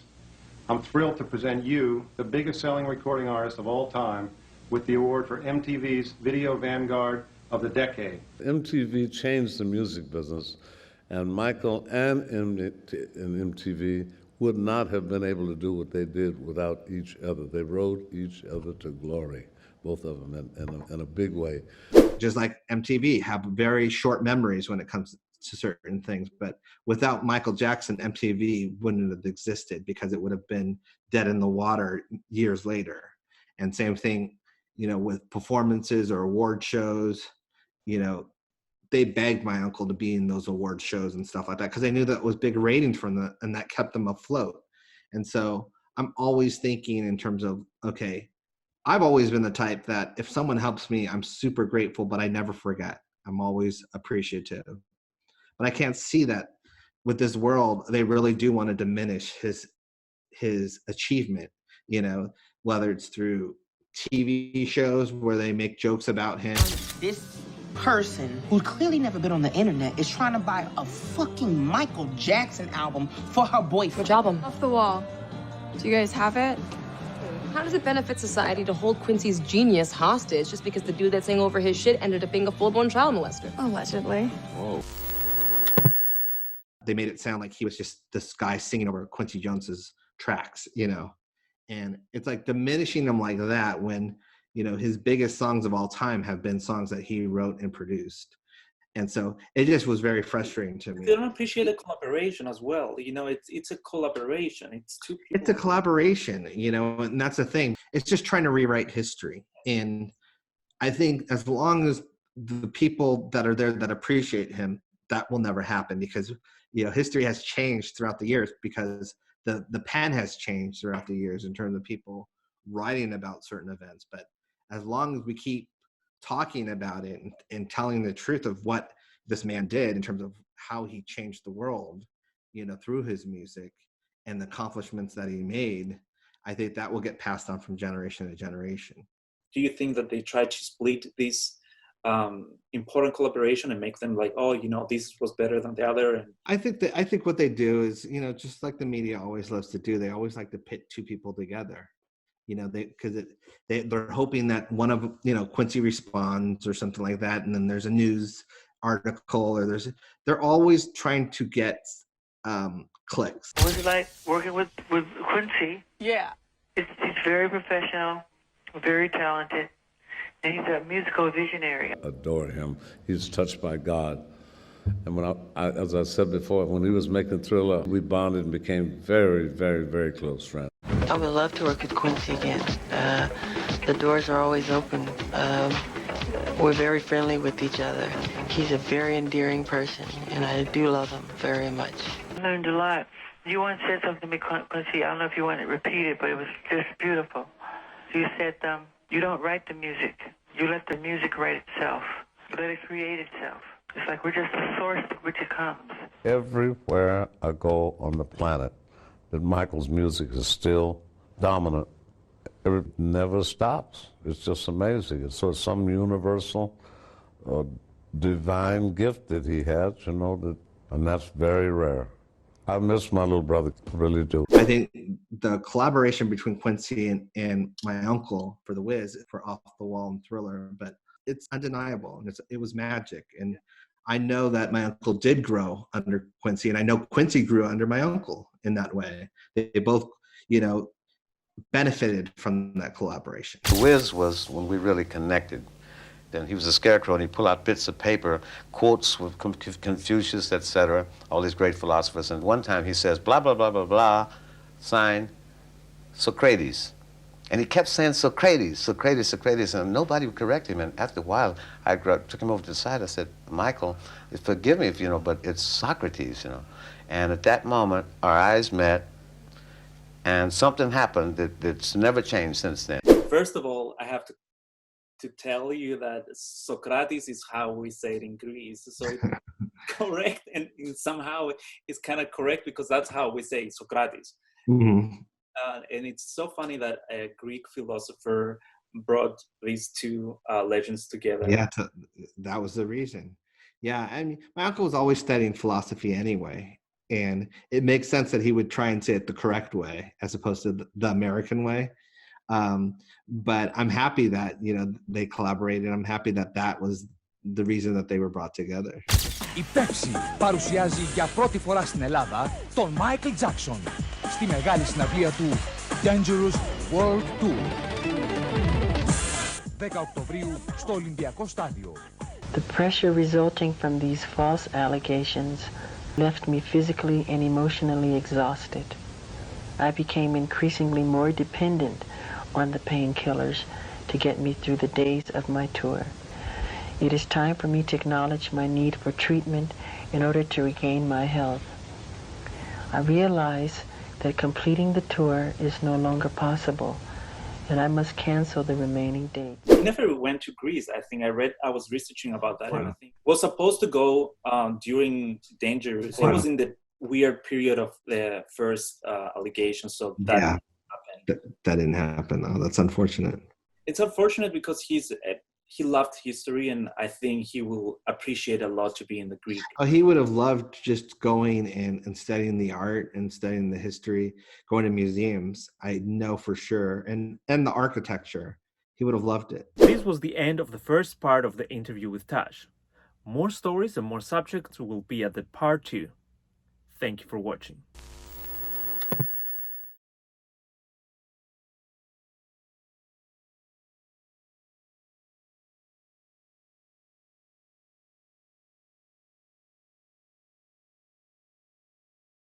I'm thrilled to present you, the biggest selling recording artist of all time, with the award for MTV's Video Vanguard of the Decade. MTV changed the music business, and Michael and MTV would not have been able to do what they did without each other. They rode each other to glory, both of them, in a big way. Just like MTV have very short memories when it comes to certain things, but without Michael Jackson, MTV wouldn't have existed, because it would have been dead in the water years later. And same thing, you know, with performances or award shows, you know, they begged my uncle to be in those award shows and stuff like that, because they knew that was big ratings from them, and that kept them afloat. And so I'm always thinking in terms of, okay, I've always been the type that if someone helps me, I'm super grateful, but I never forget. I'm always appreciative. But I can't see that with this world, they really do want to diminish his achievement, you know, whether it's through TV shows where they make jokes about him. This person who's clearly never been on the internet is trying to buy a fucking Michael Jackson album for her boyfriend. Which album? Off the Wall. Do you guys have it? How does it benefit society to hold Quincy's genius hostage just because the dude that sang over his shit ended up being a full-blown child molester? Allegedly. Whoa. They made it sound like he was just this guy singing over Quincy Jones's tracks, you know, and it's like diminishing him like that when, you know, his biggest songs of all time have been songs that he wrote and produced. And so it just was very frustrating to me. They don't appreciate the collaboration as well. You know, it's a collaboration. It's two people. It's a collaboration, you know, and that's the thing. It's just trying to rewrite history. And I think as long as the people that are there that appreciate him, that will never happen because, you know, history has changed throughout the years because the pen has changed throughout the years in terms of people writing about certain events. But as long as we keep talking about it and telling the truth of what this man did in terms of how he changed the world, you know, through his music and the accomplishments that he made, I think that will get passed on from generation to generation. Do you think that they try to split this important collaboration and make them like, oh, you know, this was better than the other? And I think what they do is, you know, just like the media always loves to do, they always like to pit two people together. You know, they're hoping that one of, you know, Quincy responds or something like that, and then there's a news article or they're always trying to get clicks. What was it like working with Quincy? Yeah. He's very professional, very talented, and he's a musical visionary. I adore him. He's touched by God. And when as I said before, when he was making Thriller, we bonded and became very, very, very close friends. I would love to work with Quincy again. The doors are always open. We're very friendly with each other. He's a very endearing person, and I do love him very much. I learned a lot. You once said something to me, Quincy, I don't know if you want it repeated, but it was just beautiful. You said, you don't write the music. You let the music write itself. You let it create itself. It's like we're just the source to which it comes. Everywhere I go on the planet, that Michael's music is still dominant. It never stops. It's just amazing. So it's some universal divine gift that he has, you know, and that's very rare. I miss my little brother, I really do. I think the collaboration between Quincy and my uncle for The Wiz, for Off the Wall and Thriller, but it's undeniable, and it was magic. And I know that my uncle did grow under Quincy, and I know Quincy grew under my uncle in that way. They both, you know, benefited from that collaboration. The Wiz was when we really connected. Then he was a scarecrow, and he'd pull out bits of paper, quotes with Confucius, etc., all these great philosophers. And one time he says, blah, blah, blah, blah, blah, sign Socrates. And he kept saying Socrates, Socrates, Socrates, and nobody would correct him. And after a while, I took him over to the side. I said, Michael, forgive me if you know, but it's Socrates, you know. And at that moment, our eyes met, and something happened that's never changed since then. First of all, I have to tell you that Socrates is how we say it in Greece. So it's correct, and somehow it's kind of correct because that's how we say Socrates. Mm-hmm. And it's so funny that a Greek philosopher brought these two legends together. Yeah, that was the reason. Yeah, I mean, my uncle was always studying philosophy anyway, and it makes sense that he would try and say it the correct way as opposed to the American way. But I'm happy that, you know, they collaborated. I'm happy that was the reason that they were brought together. Η Pepsi παρουσιάζει για πρώτη φορά στην Ελλάδα τον Michael Jackson στη μεγάλη συναυλία του Dangerous World Tour. 10 Οκτωβρίου στο Ολυμπιακό Στάδιο. The pressure resulting from these false allegations left me physically and emotionally exhausted. I became increasingly more dependent on the painkillers to get me through the days of my tour. It is time for me to acknowledge my need for treatment in order to regain my health. I realize that completing the tour is no longer possible, and I must cancel the remaining dates. He never went to Greece. I was researching about that. Wow. And I think was supposed to go during Dangerous. Wow. It was in the weird period of the first allegation, so that didn't happen. That didn't happen, though. That's unfortunate. It's unfortunate because he's he loved history, and I think he will appreciate a lot to be in the Greek. Oh, he would have loved just going and studying the art and studying the history, going to museums. I know for sure, and the architecture. He would have loved it. This was the end of the first part of the interview with Taj. More stories and more subjects will be at the part 2. Thank you for watching.